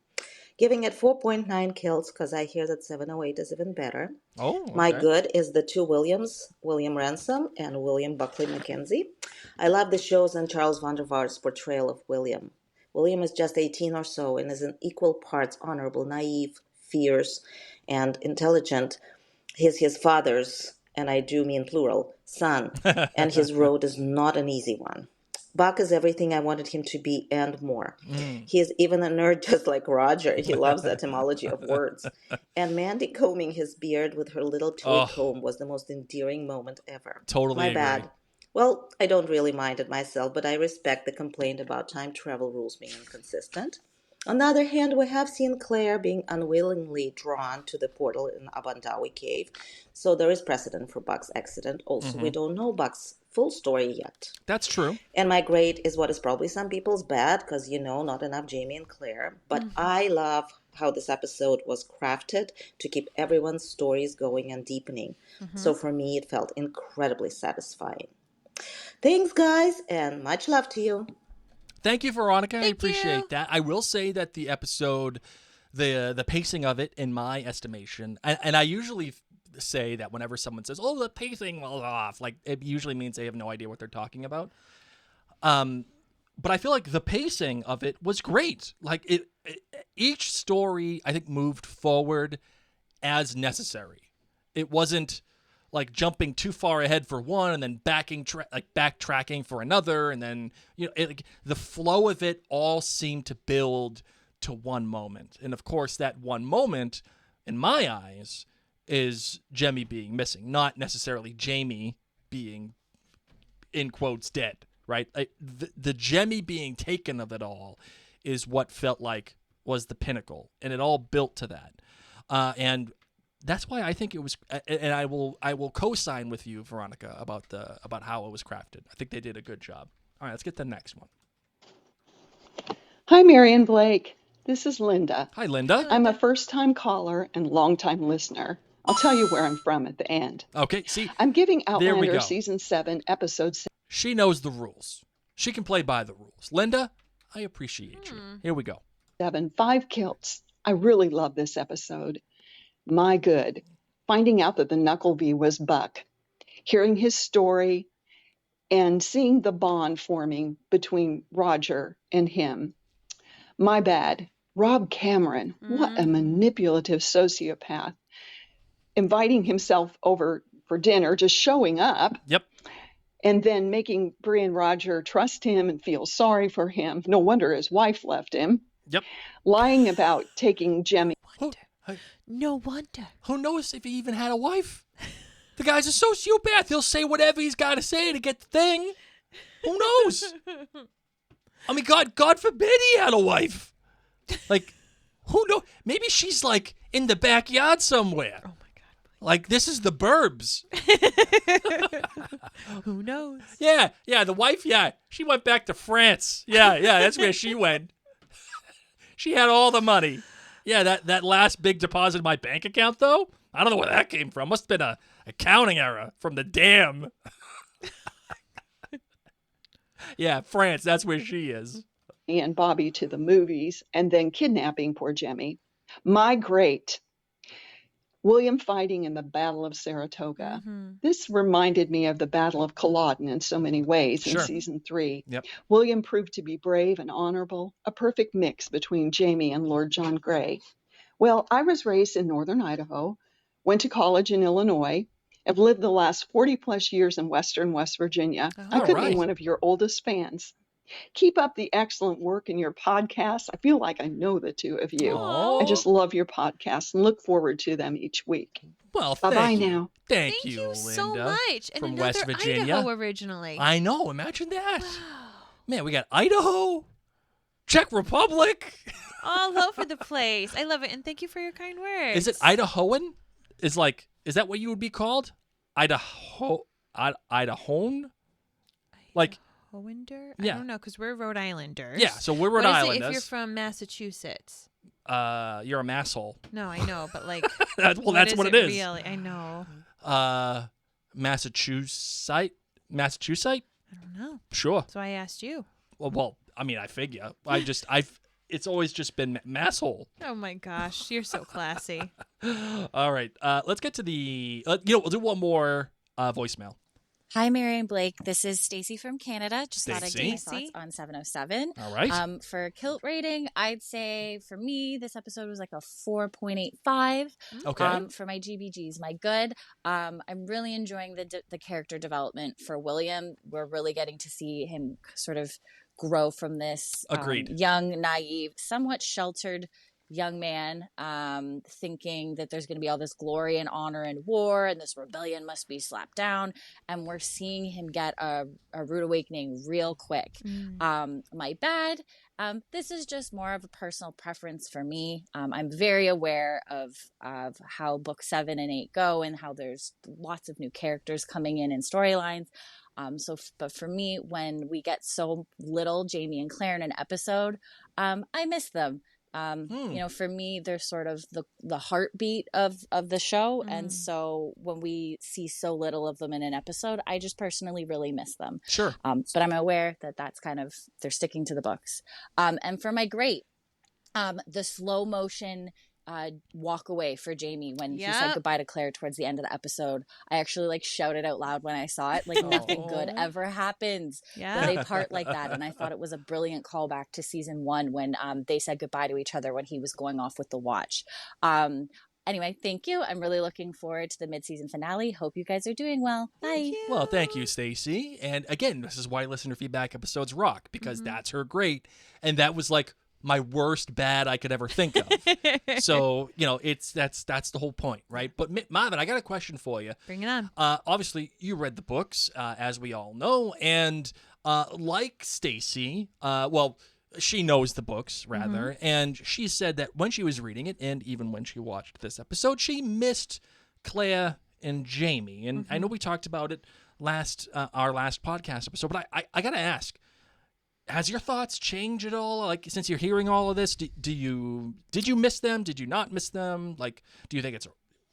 Giving it 4.9 kills because I hear that 708 is even better. Oh, okay. My good is the 2 Williams, William Ransom and William Buckley McKenzie. I love the show's and Charles van der Vaart's portrayal of William. William is just 18 or so and is in equal parts honorable, naive, fierce, and intelligent. He's his father's, and I do mean plural, son, and his road is not an easy one. Buck is everything I wanted him to be and more. He is even a nerd just like Roger. He loves the etymology of words. And Mandy combing his beard with her little toy comb was the most endearing moment ever. Totally My agree. bad. Well, I don't really mind it myself, but I respect the complaint about time travel rules being inconsistent. On the other hand, we have seen Claire being unwillingly drawn to the portal in Abandawi Cave, so there is precedent for Buck's accident. Also, we don't know Buck's full story yet. That's true. And my great is what is probably some people's bad, because, not enough Jamie and Claire. But I love how this episode was crafted to keep everyone's stories going and deepening. So for me, it felt incredibly satisfying. Thanks, guys, and much love to you. Thank you, Veronica. I appreciate that. I will say that the episode, the pacing of it, in my estimation, and I usually say that whenever someone says, "Oh, the pacing was off," like it usually means they have no idea what they're talking about. But I feel like the pacing of it was great. Like each story, I think, moved forward as necessary. It wasn't like jumping too far ahead for one and then backtracking for another, and then the flow of it all seemed to build to one moment. And of course, that one moment, in my eyes, is Jemmy being missing, not necessarily Jamie being, in quotes, dead. Right? The Jemmy being taken of it all is what felt like was the pinnacle, and it all built to that. And that's why I think it was, and I will co-sign with you, Veronica, about how it was crafted. I think they did a good job. All right, let's get the next one. Hi, Mary and Blake. This is Linda. Hi, Linda. I'm a first-time caller and long-time listener. I'll tell you where I'm from at the end. Okay, see, I'm giving there we Outlander go. Season 7, Episode 6. She knows the rules. She can play by the rules. Linda, I appreciate you. Here we go. 5 kills. I really love this episode. My good. Finding out that the Knucklebee was Buck. Hearing his story and seeing the bond forming between Roger and him. My bad. Rob Cameron. What a manipulative sociopath. Inviting himself over for dinner, just showing up. Yep. And then making Bree and Roger trust him and feel sorry for him. No wonder his wife left him. Yep. Lying about taking Jemmy. No wonder. Who knows if he even had a wife? The guy's a sociopath. He'll say whatever he's got to say to get the thing. Who knows? I mean, God forbid he had a wife. Like, who knows? Maybe she's like in the backyard somewhere. Oh my God. Like, this is the burbs. Who knows? Yeah, the wife, she went back to France. Yeah, that's where she went. She had all the money. Yeah, that last big deposit in my bank account, though, I don't know where that came from. Must have been a accounting error from the dam. Yeah, France, that's where she is. And Bobby to the movies, and then kidnapping poor Jemmy. My great. William fighting in the Battle of Saratoga. This reminded me of the Battle of Culloden in so many ways in Season 3. Yep. William proved to be brave and honorable, a perfect mix between Jamie and Lord John Grey. Well, I was raised in northern Idaho, went to college in Illinois, have lived the last 40-plus years in western West Virginia. I could be one of your oldest fans. Keep up the excellent work in your podcast. I feel like I know the two of you. Aww. I just love your podcasts and look forward to them each week. Well, bye-bye you. now. Thank you, Linda, so much. And from another West Virginia. Idaho originally. I know. Imagine that. Man, we got Idaho, Czech Republic. All over the place. I love it. And thank you for your kind words. Is it Idahoan? Is that what you would be called? Idahoan? Like, Idahoander? Yeah. I don't know, because we're Rhode Islanders. yeah, so we're Rhode What is it Islanders. if you're from Massachusetts? You're a masshole. No, I know, but like, That's what it is. Really? I know. Massachusetts? I don't know. Sure. So I asked you. Well, I mean, I figure. It's always just been masshole. Oh my gosh, you're so classy. All right, let's get to the. We'll do one more voicemail. Hi, Mary and Blake. This is Stacy from Canada. Just thought I'd Stacy. get my thoughts on 707. All right. For kilt rating, I'd say for me, this episode was like a 4.85. Okay. For my GBGs, my good. I'm really enjoying the character development for William. We're really getting to see him sort of grow from this Agreed. young, naive, somewhat sheltered young man, thinking that there's going to be all this glory and honor in war and this rebellion must be slapped down, and we're seeing him get a rude awakening real quick. My bad, this is just more of a personal preference for me. I'm very aware of how book 7 and 8 go and how there's lots of new characters coming in and storylines. But for me, when we get so little Jamie and Claire in an episode, I miss them. For me, they're sort of the heartbeat of the show. And so when we see so little of them in an episode, I just personally really miss them. Sure. But I'm aware that that's kind of, they're sticking to the books. And for my great, the slow motion walk away for Jamie when he said goodbye to Claire towards the end of the episode. I actually shouted out loud when I saw it, nothing good ever happens when they part like that. And I thought it was a brilliant callback to season 1 when they said goodbye to each other when he was going off with the watch. Anyway, thank you. I'm really looking forward to the mid-season finale. Hope you guys are doing well. Bye. Well, thank you, Stacy. And again, this is why listener feedback episodes rock, because that's her great. And that was my worst bad I could ever think of. So, that's the whole point, right? But Marvin, I got a question for you. Bring it on. Obviously, you read the books, as we all know, and like Stacy, she knows the books, rather, and she said that when she was reading it, and even when she watched this episode, she missed Claire and Jamie. And I know we talked about it our last podcast episode, but I got to ask, has your thoughts changed at all? Since you're hearing all of this, did you miss them? Did you not miss them? Do you think it's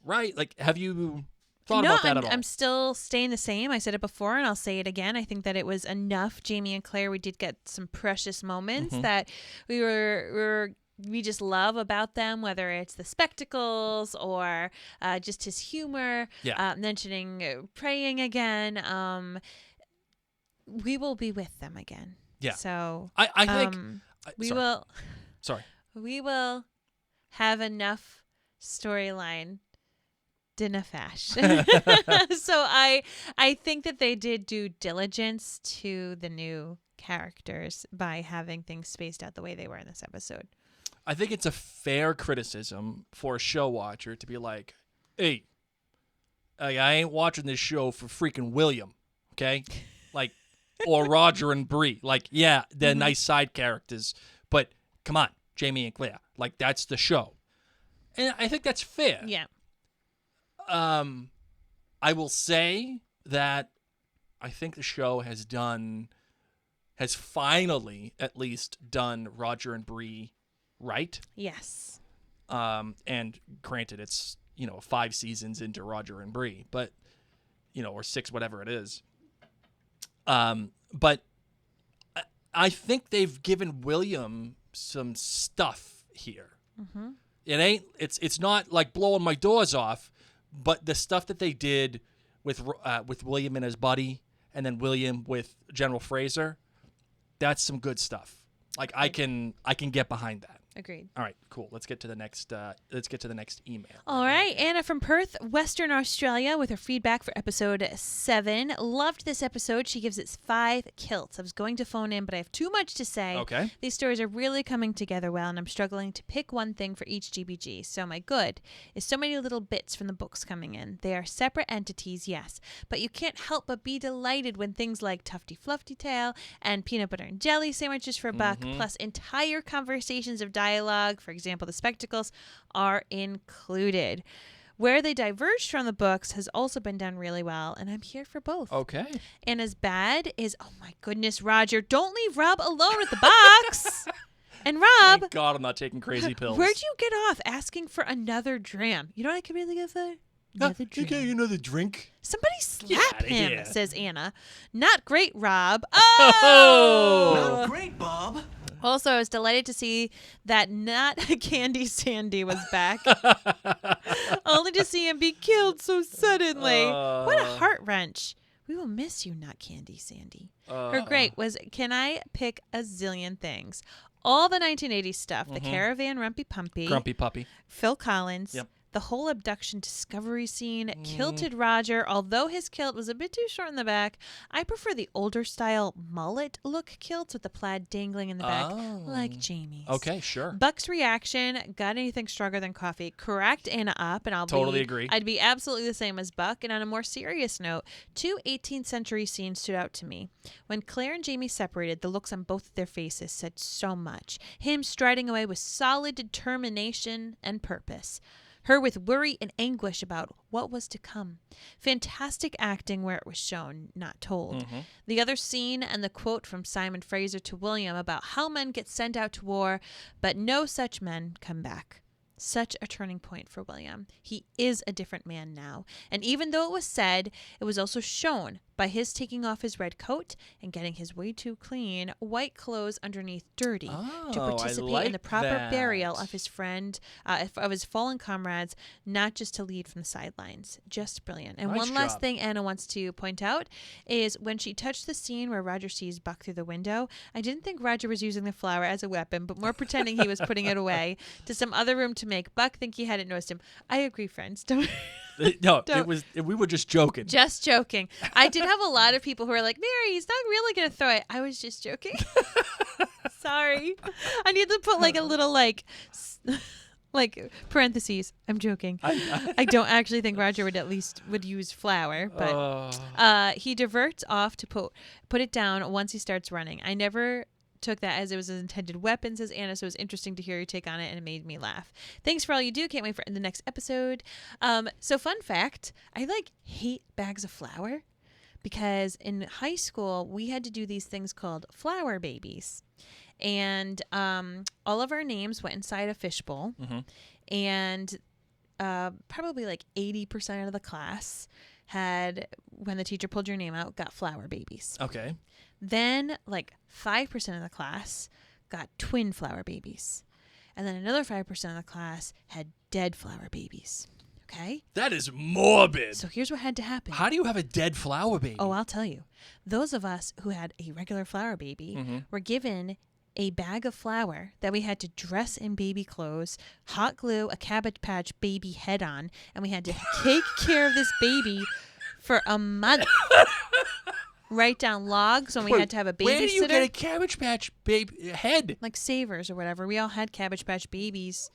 right? Have you thought about that at all? I'm still staying the same. I said it before and I'll say it again. I think that it was enough. Jamie and Claire, we did get some precious moments that we just love about them, whether it's the spectacles or just his humor, mentioning praying again. We will be with them again. Yeah. So I think we will. Sorry. We will have enough storyline Dinafash. So I think that they did due diligence to the new characters by having things spaced out the way they were in this episode. I think it's a fair criticism for a show watcher to be like, hey, I ain't watching this show for freaking William, okay? Or Roger and Bree. They're nice side characters, but come on, Jamie and Claire. That's the show. And I think that's fair. Yeah. I will say that I think the show has finally at least done Roger and Bree right. Yes. And granted, it's 5 seasons into Roger and Bree, but or 6, whatever it is. But I think they've given William some stuff here. It's not blowing my doors off, but the stuff that they did with William and his buddy, and then William with General Fraser, that's some good stuff. I can get behind that. Agreed. All right, cool. Let's get to the next email. All right, Anna from Perth, Western Australia, with her feedback for episode 7. Loved this episode. She gives it 5 kilts. I was going to phone in, but I have too much to say. Okay. These stories are really coming together well, and I'm struggling to pick one thing for each GBG. So my good is so many little bits from the books coming in. They are separate entities, yes, but you can't help but be delighted when things like Tufty Fluffy Tail and peanut butter and jelly sandwiches for a buck, plus entire conversations of dialogue, for example, the spectacles, are included. Where they diverged from the books has also been done really well, and I'm here for both. Okay. And as bad is, oh my goodness, Roger, don't leave Rob alone with the box. And Rob, Thank God I'm not taking crazy pills. where'd you get off asking for another dram? You know what I could really go for? Another drink. Okay, another drink. Somebody slap outta him, here. says Anna. Not great, Rob. Oh! Not great, Bob. Also, I was delighted to see that not Candy Sandy was back. Only to see him be killed so suddenly. What a heart wrench. We will miss you, not Candy Sandy. Her great was, can I pick a zillion things? All the 1980s stuff. The Caravan Rumpy Pumpy. Grumpy puppy. Phil Collins. Yep. The whole abduction discovery scene, kilted Roger, although his kilt was a bit too short in the back. I prefer the older style mullet look kilts with the plaid dangling in the back, like Jamie's. Okay, sure. Buck's reaction, got anything stronger than coffee, cracked Anna up, and Totally agree. I'd be absolutely the same as Buck. And on a more serious note, 2 18th century scenes stood out to me. When Claire and Jamie separated, the looks on both of their faces said so much. Him striding away with solid determination and purpose. Her with worry and anguish about what was to come. Fantastic acting where it was shown, not told. The other scene and the quote from Simon Fraser to William about how men get sent out to war, but no such men come back. Such a turning point for William. He is a different man now. And even though it was said, it was also shown by his taking off his red coat and getting his way too clean white clothes underneath dirty to participate in the proper burial of his friend, of his fallen comrades, not just to lead from the sidelines. Just brilliant. And one last thing Anna wants to point out is when she touched the scene where Roger sees Buck through the window, I didn't think Roger was using the flower as a weapon, but more pretending he was putting it away to some other room to make Buck think he hadn't noticed him. I agree, friends. Don't. No, we were just joking. Just joking. I did have a lot of people who were like, Mary, he's not really going to throw it. I was just joking. Sorry. I need to put like a little like parentheses. I'm joking. I don't actually think Roger would use flour, but he diverts off to put it down once he starts running. I never took that as it was an intended weapon, says Anna, so it was interesting to hear your take on it, and it made me laugh. Thanks for all you do. Can't wait for the next episode. So fun fact, I hate bags of flour because in high school we had to do these things called flour babies, and all of our names went inside a fishbowl, and probably 80% of the class had, when the teacher pulled your name out, got flour babies. Okay. Then 5% of the class got twin flower babies. And then another 5% of the class had dead flower babies. Okay? That is morbid. So here's what had to happen. How do you have a dead flower baby? Oh, I'll tell you. Those of us who had a regular flower baby were given a bag of flour that we had to dress in baby clothes, hot glue a Cabbage Patch baby head on, and we had to take care of this baby for a month. Write down logs when we had to have a babysitter. Where do you get a Cabbage Patch baby head? Like Savers or whatever. We all had Cabbage Patch babies.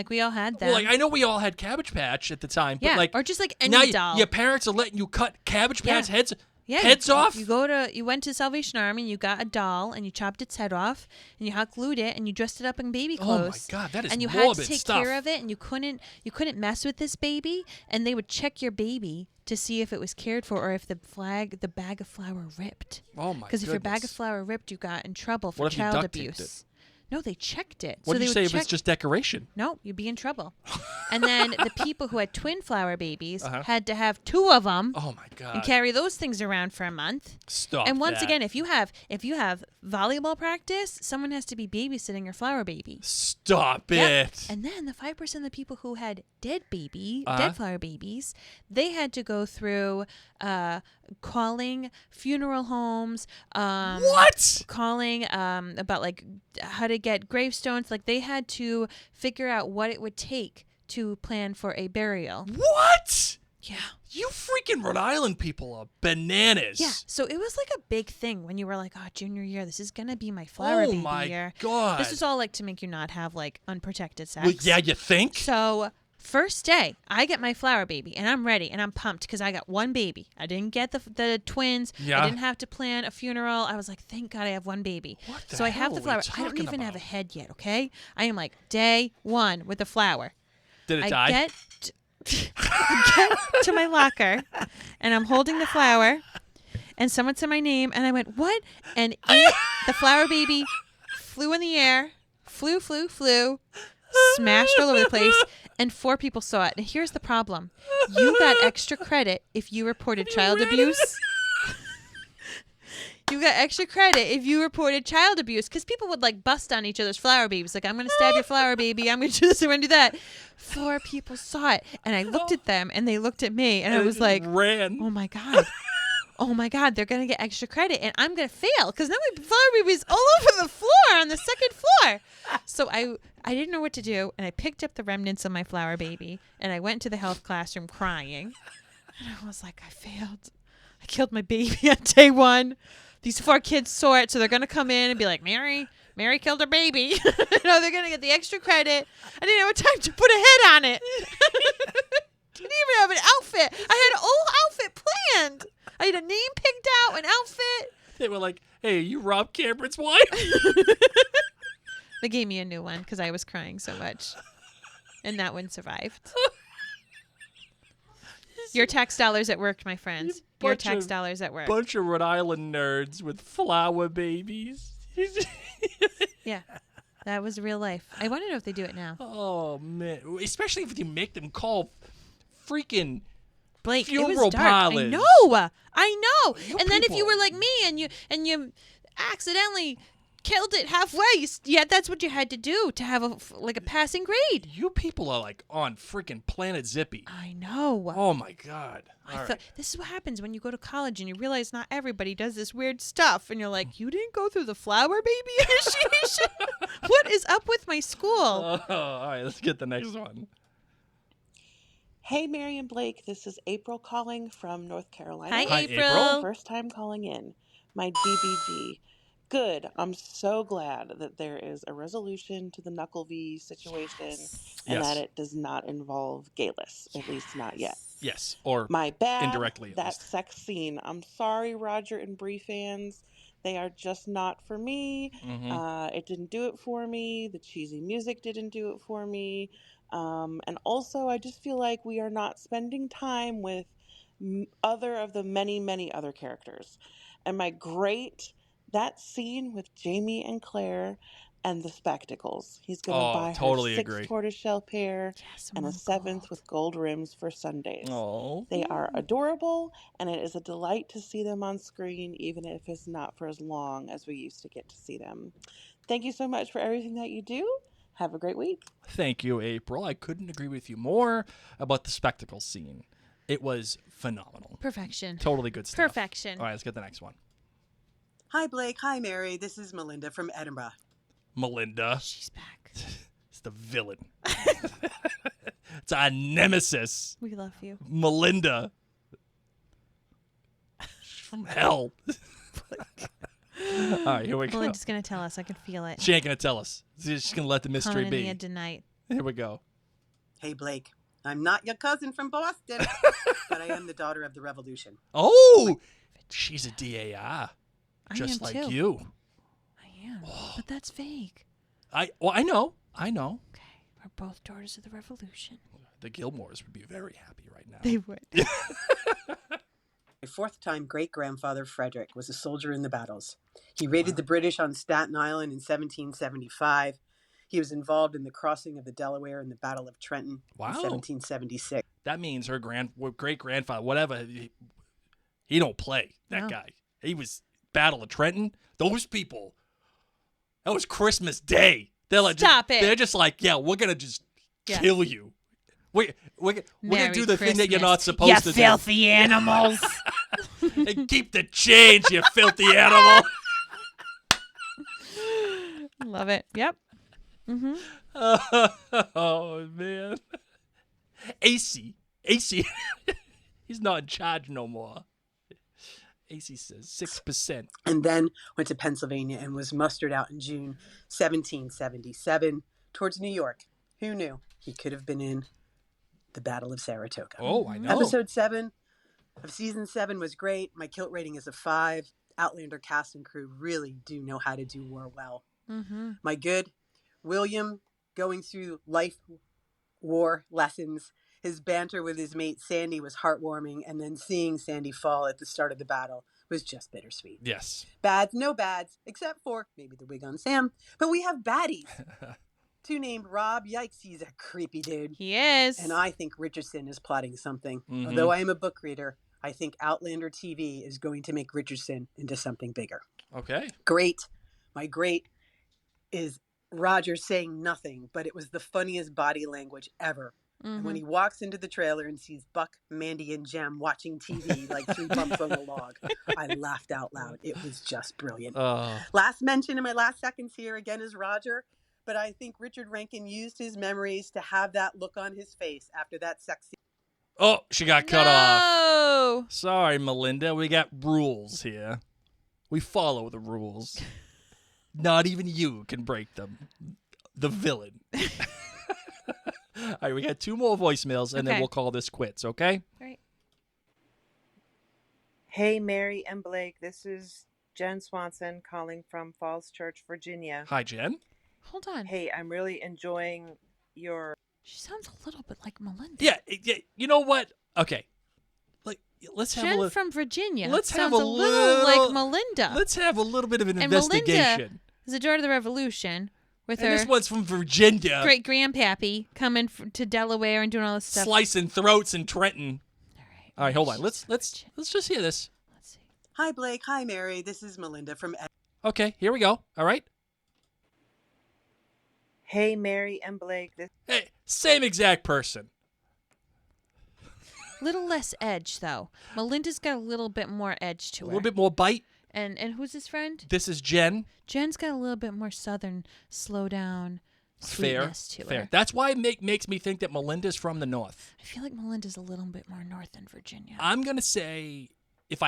We all had them. Well, I know we all had Cabbage Patch at the time, yeah, but or just any now doll. Your parents are letting you cut Cabbage Patch heads heads off? You went to Salvation Army and you got a doll and you chopped its head off and you hot glued it and you dressed it up in baby clothes. Oh my God, that is and you morbid had to take stuff. care of it, and you couldn't mess with this baby, and they would check your baby to see if it was cared for or if the bag of flour ripped. Oh my! Because if your bag of flour ripped, you got in trouble for What if you child duct taped abuse. No, they checked it. What so did you say if check- it's just decoration? No, you'd be in trouble. And then the people who had twin flower babies had to have 2 of them. Oh my God! And carry those things around for a month. Stop. And once that. again, if you have volleyball practice, someone has to be babysitting your flower baby. Stop Yep. it. And then the 5% of the people who had dead flower babies, they had to go through calling funeral homes. What? Calling about how to get gravestones. They had to figure out what it would take to plan for a burial. What? Yeah. You freaking Rhode Island people are bananas. Yeah, so it was a big thing when you were junior year, this is going to be my flower baby year. Oh my God. This was all to make you not have unprotected sex. Well, yeah, you think? So first day, I get my flower baby, and I'm ready, and I'm pumped because I got one baby. I didn't get the twins. Yeah. I didn't have to plan a funeral. I was like, thank God I have one baby. What the so I have hell the are flower. we I don't talking even have about? a head yet, okay? I am day 1 with the flower. Did it I die? I get to my locker, and I'm holding the flower, and someone said my name, and I went, what? And the flower baby flew in the air, flew, smashed all over the place, and 4 people saw it. And here's the problem. You got extra credit if you reported child abuse. You got extra credit if you reported child abuse, because people would like bust on each other's flower babies. Like, I'm going to stab your flower baby. I'm going to do this. I'm going to do that. 4 people saw it. And I looked at them and they looked at me. And I was like, ran. Oh my God. Oh my God. They're going to get extra credit. And I'm going to fail because now my flower baby's all over the floor on the second floor. So I didn't know what to do. And I picked up the remnants of my flower baby. And I went to the health classroom crying. And I was like, I failed. I killed my baby on day 1. These 4 kids saw it, so they're going to come in and be like, Mary killed her baby. They're going to get the extra credit. I didn't have time to put a head on it. Didn't even have an outfit. I had an old outfit planned. I had a name picked out, an outfit. They were like, hey, you Rob Cameron's wife? They gave me a new one because I was crying so much. And that one survived. Your tax dollars at work, my friends. Your tax dollars at work. Bunch of Rhode Island nerds with flower babies. Yeah, that was real life. I want to know if they do it now. Oh, man. Especially if you make them call freaking Blake, funeral it was dark. parlors. I know. You And then if you people. were like me and you accidentally killed it halfway, that's what you had to do to have a passing grade. You people are like on freaking Planet Zippy. I know. Oh, my God. This is what happens when you go to college and you realize not everybody does this weird stuff. And you're like, you didn't go through the flower baby initiation? What is up with my school? All right, let's get the next one. Hey, Mary and Blake. This is April calling from North Carolina. Hi, April. First time calling in. My DBG. Good. I'm so glad that there is a resolution to the Knuckle V situation and that it does not involve Galus, at least not yet. Yes, or My bad. indirectly at That least. sex scene. I'm sorry, Roger and Bree fans. They are just not for me. It didn't do it for me. The cheesy music didn't do it for me. And also, I just feel like we are not spending time with other of the many, many other characters. And that scene with Jamie and Claire and the spectacles. He's going to buy totally her 6 agree. tortoiseshell pair and a 7th with gold rims for Sundays. Oh. They are adorable, and it is a delight to see them on screen, even if it's not for as long as we used to get to see them. Thank you so much for everything that you do. Have a great week. Thank you, April. I couldn't agree with you more about the spectacle scene. It was phenomenal. Perfection. Totally good stuff. Perfection. All right, let's get the next one. Hi, Blake. Hi, Mary. This is Melinda from Edinburgh. Melinda. She's back. It's the villain. It's our nemesis. We love you. Melinda. From hell. All right, here we go. Melinda's going to tell us. I can feel it. She ain't going to tell us. She's going to let the mystery Coming in be. the end tonight. Here we go. Hey, Blake. I'm not your cousin from Boston, but I am the daughter of the Revolution. Oh, she's a DAI. Just like too. you. I am. But that's vague. I know. Okay. We're both daughters of the Revolution. The Gilmores would be very happy right now. They would. My 4th-time great-grandfather, Frederick, was a soldier in the battles. He raided the British on Staten Island in 1775. He was involved in the crossing of the Delaware in the Battle of Trenton in 1776. That means her great-grandfather, whatever, he don't play, that guy. He was Battle of Trenton. Those people, that was Christmas Day. They're like, Stop it. They're just like, yeah, we're going to just kill you. We're going to do the thing that you're not supposed to do. You filthy animals. And keep the change, you filthy animal. Love it. Yep. Mm-hmm. Oh, man. AC, he's not in charge no more. AC says 6%. And then went to Pennsylvania and was mustered out in June 1777 towards New York. Who knew he could have been in the Battle of Saratoga? Oh, I know. Episode 7 of season 7 was great. My kilt rating is a 5. Outlander cast and crew really do know how to do war well. Mm-hmm. My good, William going through life war lessons His banter with his mate Sandy was heartwarming, and then seeing Sandy fall at the start of the battle was just bittersweet. Yes. Bads, no bads, except for maybe the wig on Sam. But we have baddies. Two named Rob. Yikes, he's a creepy dude. He is. And I think Richardson is plotting something. Although I am a book reader, I think Outlander TV is going to make Richardson into something bigger. Okay. Great. My great is Roger saying nothing, but it was the funniest body language ever. And when he walks into the trailer and sees Buck, Mandy, and Jem watching TV like three bumps on a log, I laughed out loud. It was just brilliant. Last mention in my last seconds here again is Roger, but I think Richard Rankin used his memories to have that look on his face after that sexy. Oh, she got cut off. Sorry, Melinda. We got rules here. We follow the rules. Not even you can break them. The villain. All right, we got 2 more voicemails, and then we'll call this quits, okay? Right. Hey, Mary and Blake. This is Jen Swanson calling from Falls Church, Virginia. Hi, Jen. Hold on. Hey, I'm really enjoying your... She sounds a little bit like Melinda. Yeah, you know what? Okay. Let's have Jen a little... from Virginia. Let's sounds have a little like Melinda. Let's have a little bit of an and investigation. Melinda is a daughter of the Revolution with And her this one's from Virginia. great grandpappy coming to Delaware and doing all this stuff. Slicing throats in Trenton. All right, hold on. Let's just hear this. Hi, Blake. Hi, Mary. This is Melinda from... Okay, here we go. All right. Hey, Mary and Blake. Hey, same exact person. Little less edge, though. Melinda's got a little bit more edge to A her. little bit more bite. And who's his friend? This is Jen. Jen's got a little bit more southern, slow down sweetness to Fair. her. That's why it makes me think that Melinda's from the north. I feel like Melinda's a little bit more north than Virginia. I'm gonna say if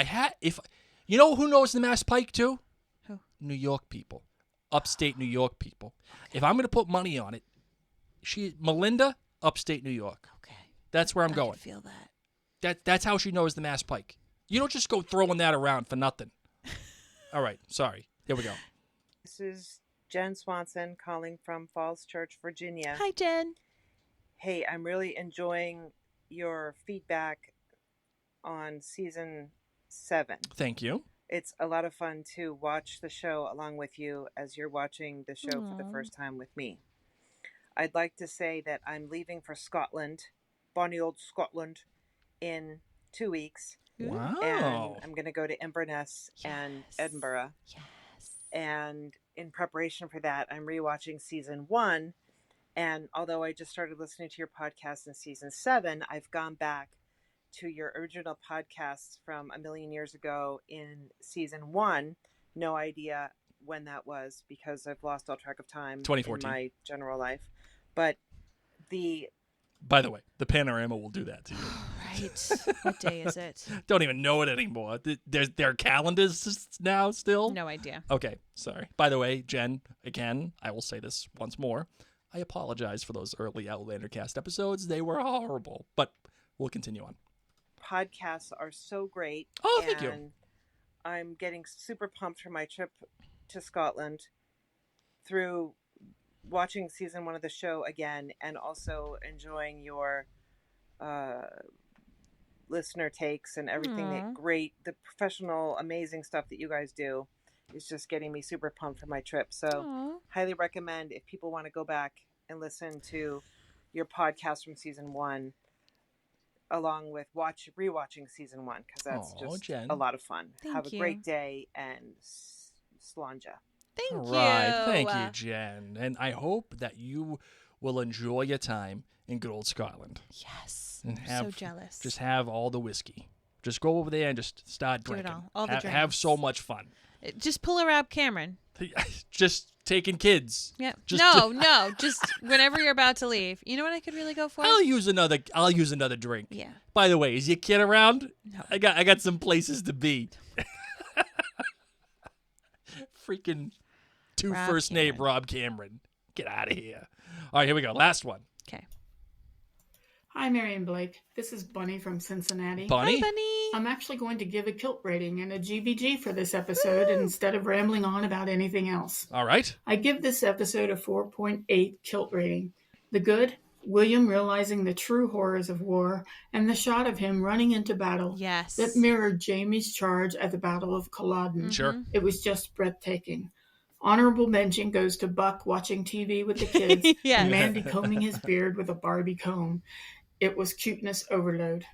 you know who knows the Mass Pike too? Who? New York people, upstate New York people. Okay. If I'm gonna put money on it, Melinda, upstate New York. Okay. That's where I'm going. I feel that. That's how she knows the Mass Pike. You don't just go throwing that around for nothing. All right, sorry. Here we go. This is Jen Swanson calling from Falls Church, Virginia. Hi, Jen. Hey, I'm really enjoying your feedback on season 7. Thank you. It's a lot of fun to watch the show along with you as you're watching the show for the first time with me. I'd like to say that I'm leaving for Scotland, bonny old Scotland, in 2 weeks. Wow. And I'm going to go to Inverness and Edinburgh. Yes. And in preparation for that, I'm rewatching season 1. And although I just started listening to your podcast in season 7, I've gone back to your original podcasts from a million years ago in season 1. No idea when that was because I've lost all track of time 2014. in my general life. But by the way, the panorama will do that to you. Right. What day is it? Don't even know it anymore. Their calendars now still? No idea. Okay, sorry. By the way, Jen, again, I will say this once more. I apologize for those early Outlander cast episodes. They were horrible, but we'll continue on. Podcasts are so great. Oh, thank you. And I'm getting super pumped for my trip to Scotland through watching season 1 of the show again and also enjoying your listener takes and everything the professional, amazing stuff that you guys do is just getting me super pumped for my trip. So highly recommend if people want to go back and listen to your podcast from season 1 along with rewatching season 1 because that's just Jen. a lot of fun. Have a you. great day and slanja. Thank All you. right. Thank you, Jen. And I hope that you will enjoy your time in good old Scotland. Yes. And I'm so jealous. Just have all the whiskey. Just go over there and just start Do it drinking. all the have drinks. so much fun. Just pull a Rob Cameron. Just taking kids. Yeah. Just Just whenever you're about to leave. You know what I could really go for? I'll use another drink. Yeah. By the way, is your kid around? No. I got some places to be. Freaking Rob first name Rob Cameron. Get out of here. All right, here we go. Last one. Okay. Hi, Mary and Blake. This is Bunny from Cincinnati. Bunny? Hi, Bunny. I'm actually going to give a kilt rating and a GVG for this episode instead of rambling on about anything else. All right. I give this episode a 4.8 kilt rating. The good, William realizing the true horrors of war, and the shot of him running into battle that mirrored Jamie's charge at the Battle of Culloden. Sure. It was just breathtaking. Honorable mention goes to Buck watching TV with the kids Yes. and Mandy combing his beard with a Barbie comb. It was cuteness overload.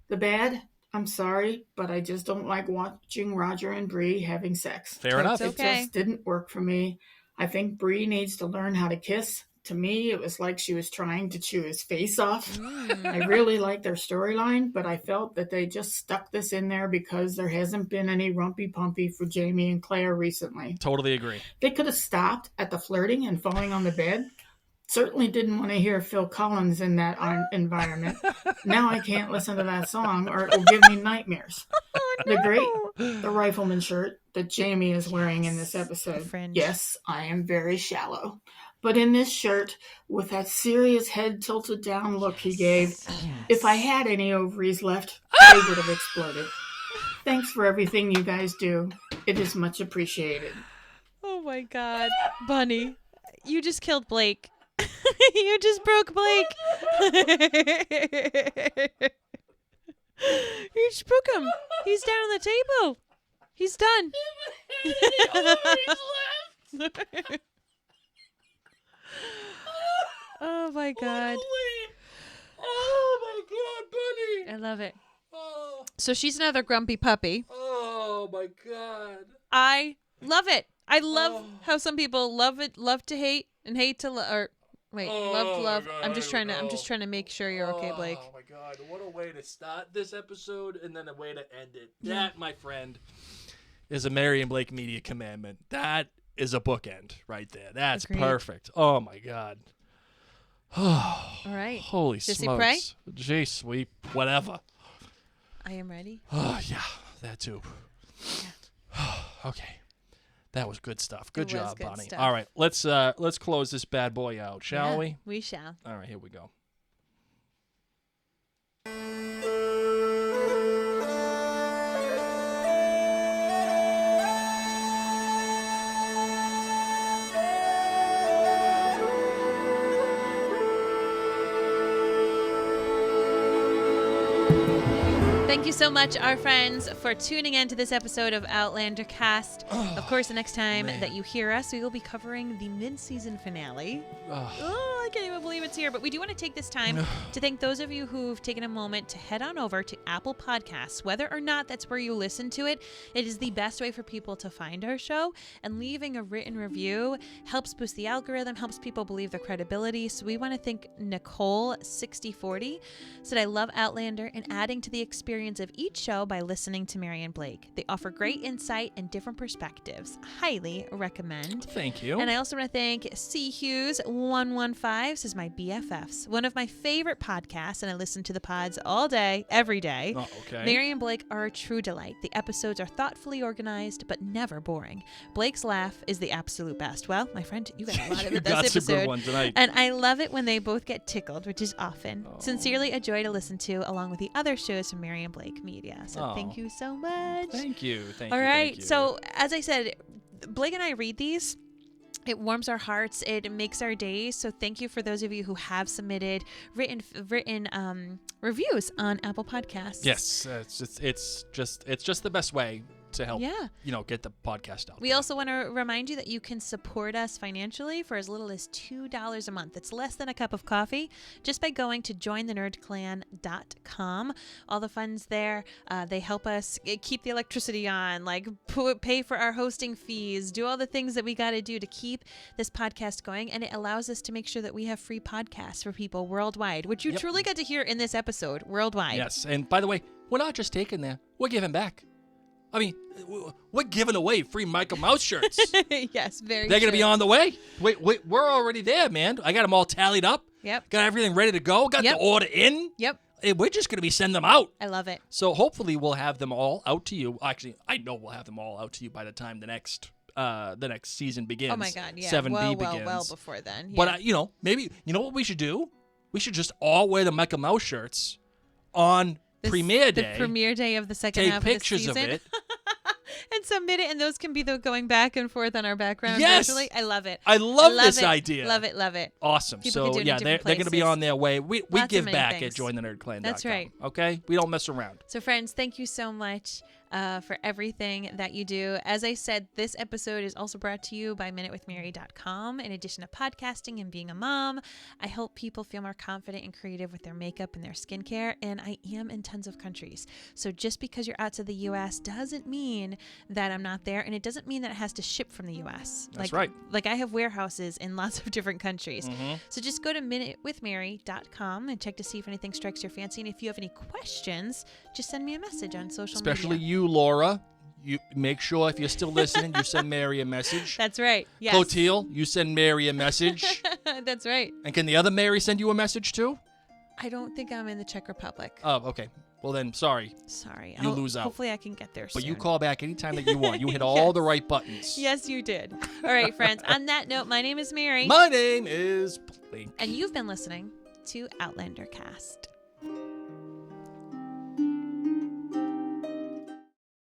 The bad, I'm sorry, but I just don't like watching Roger and Bree having sex. Fair enough. It just didn't work for me. I think Bree needs to learn how to kiss. To me, it was like she was trying to chew his face off. I really liked their storyline, but I felt that they just stuck this in there because there hasn't been any rumpy-pumpy for Jamie and Claire recently. Totally agree. They could have stopped at the flirting and falling on the bed. Certainly didn't want to hear Phil Collins in that environment. Now I can't listen to that song or it will give me nightmares. The rifleman shirt that Jamie is wearing in this episode. Yes, I am very shallow. But in this shirt, with that serious head tilted down look he gave, if I had any ovaries left, they would have exploded. Thanks for everything you guys do. It is much appreciated. Oh my God. Bunny, you just killed Blake. You just broke Blake. You just broke him. He's down on the table. He's done. Oh my God. Oh my God, Bunny. I love it. Oh. So she's another grumpy puppy. Oh my God. I love it. I love how some people love to hate and hate to love, or wait, love to love. God, I'm just trying to make sure you're okay, Blake. Oh my God, what a way to start this episode and then a way to end it. Yeah. That, my friend, is a Mary and Blake media commandment. That is a bookend right there. That's Agreed. perfect. Oh my God. Oh, All right. Holy Jesse, smokes. pray? J sweep, whatever. I am ready. Oh yeah, that too. Okay. That was good stuff. Good It was job, good Bonnie. stuff. All right, let's close this bad boy out, shall Yeah, we? We shall. All right, here we go. Thank you so much, our friends, for tuning in to this episode of Outlander Cast. Of course, the next time that you hear us, we will be covering the mid-season finale. Oh, I can't even believe it's here. But we do want to take this time to thank those of you who've taken a moment to head on over to Apple Podcasts. Whether or not that's where you listen to it, it is the best way for people to find our show. And leaving a written review helps boost the algorithm, helps people believe their credibility. So we want to thank Nicole6040, said, I love Outlander and adding to the experience of each show by listening to Mary and Blake. They offer great insight and different perspectives. Highly recommend. Thank you. And I also want to thank C Hughes 115, says my BFFs. One of my favorite podcasts, and I listen to the pods all day, every day. Oh, okay. Mary and Blake are a true delight. The episodes are thoughtfully organized, but never boring. Blake's laugh is the absolute best. Well, my friend, you got a lot of You it got this some good episode. ones tonight. And I love it when they both get tickled, which is often. Sincerely a joy to listen to, along with the other shows from Mary and Blake Media. So thank you so much. Thank you. Thank All you. right. Thank you. So as I said, Blake and I read these. It warms our hearts. It makes our days. So thank you for those of you who have submitted written reviews on Apple Podcasts. Yes, it's just the best way to help. Yeah. Get the podcast out. We also want to remind you that you can support us financially for as little as $2 a month. It's less than a cup of coffee, just by going to jointhenerdclan.com. All the funds there, they help us keep the electricity on, pay for our hosting fees, do all the things that we got to do to keep this podcast going. And it allows us to make sure that we have free podcasts for people worldwide, which you truly got to hear in this episode, worldwide. Yes, and by the way, we're not just taking there; we're giving back. I mean, we're giving away free Michael Mouse shirts. Yes, very. They're going to be on the way. Wait, we're already there, man. I got them all tallied up. Yep. Got everything ready to go. Got the order in. Yep. And we're just going to be sending them out. I love it. So hopefully we'll have them all out to you. Actually, I know we'll have them all out to you by the time the next season begins. Oh my God, yeah. 7B begins. Well before then. Yeah. But maybe what we should do? We should just all wear the Michael Mouse shirts on premiere day. The premiere day of the second take half pictures of the season. of it. And can submit it, and those can be the going back and forth on our background. Yes! Virtually. I love it. I love this it. idea. Love it. Love it. Awesome. People can So do it in yeah, they're different going to be places. on their way. We Lots of give many back things. at jointhenerdclan.com. That's right. Okay, we don't mess around. So, friends, thank you so much for everything that you do. As I said, this episode is also brought to you by minutewithmary.com. In addition to podcasting and being a mom, I help people feel more confident and creative with their makeup and their skincare, and I am in tons of countries. So just because you're outside the U.S. doesn't mean that I'm not there, and it doesn't mean that it has to ship from the U.S. That's right. Like I have warehouses in lots of different countries. Mhm. So just go to minutewithmary.com and check to see if anything strikes your fancy. And if you have any questions, just send me a message on social Especially media. you, Laura. You make sure if you're still listening, you send Mary a message. That's right. Yes. Clotilde, you send Mary a message. That's right. And can the other Mary send you a message too? I don't think I'm in the Czech Republic. Oh, okay. Well then, sorry. Sorry. You lose out. Hopefully I can get there But soon. you call back anytime that you want. You hit all the right buttons. Yes, you did. All right, friends. On that note, my name is Mary. My name is Blake. And you've been listening to Outlander Cast.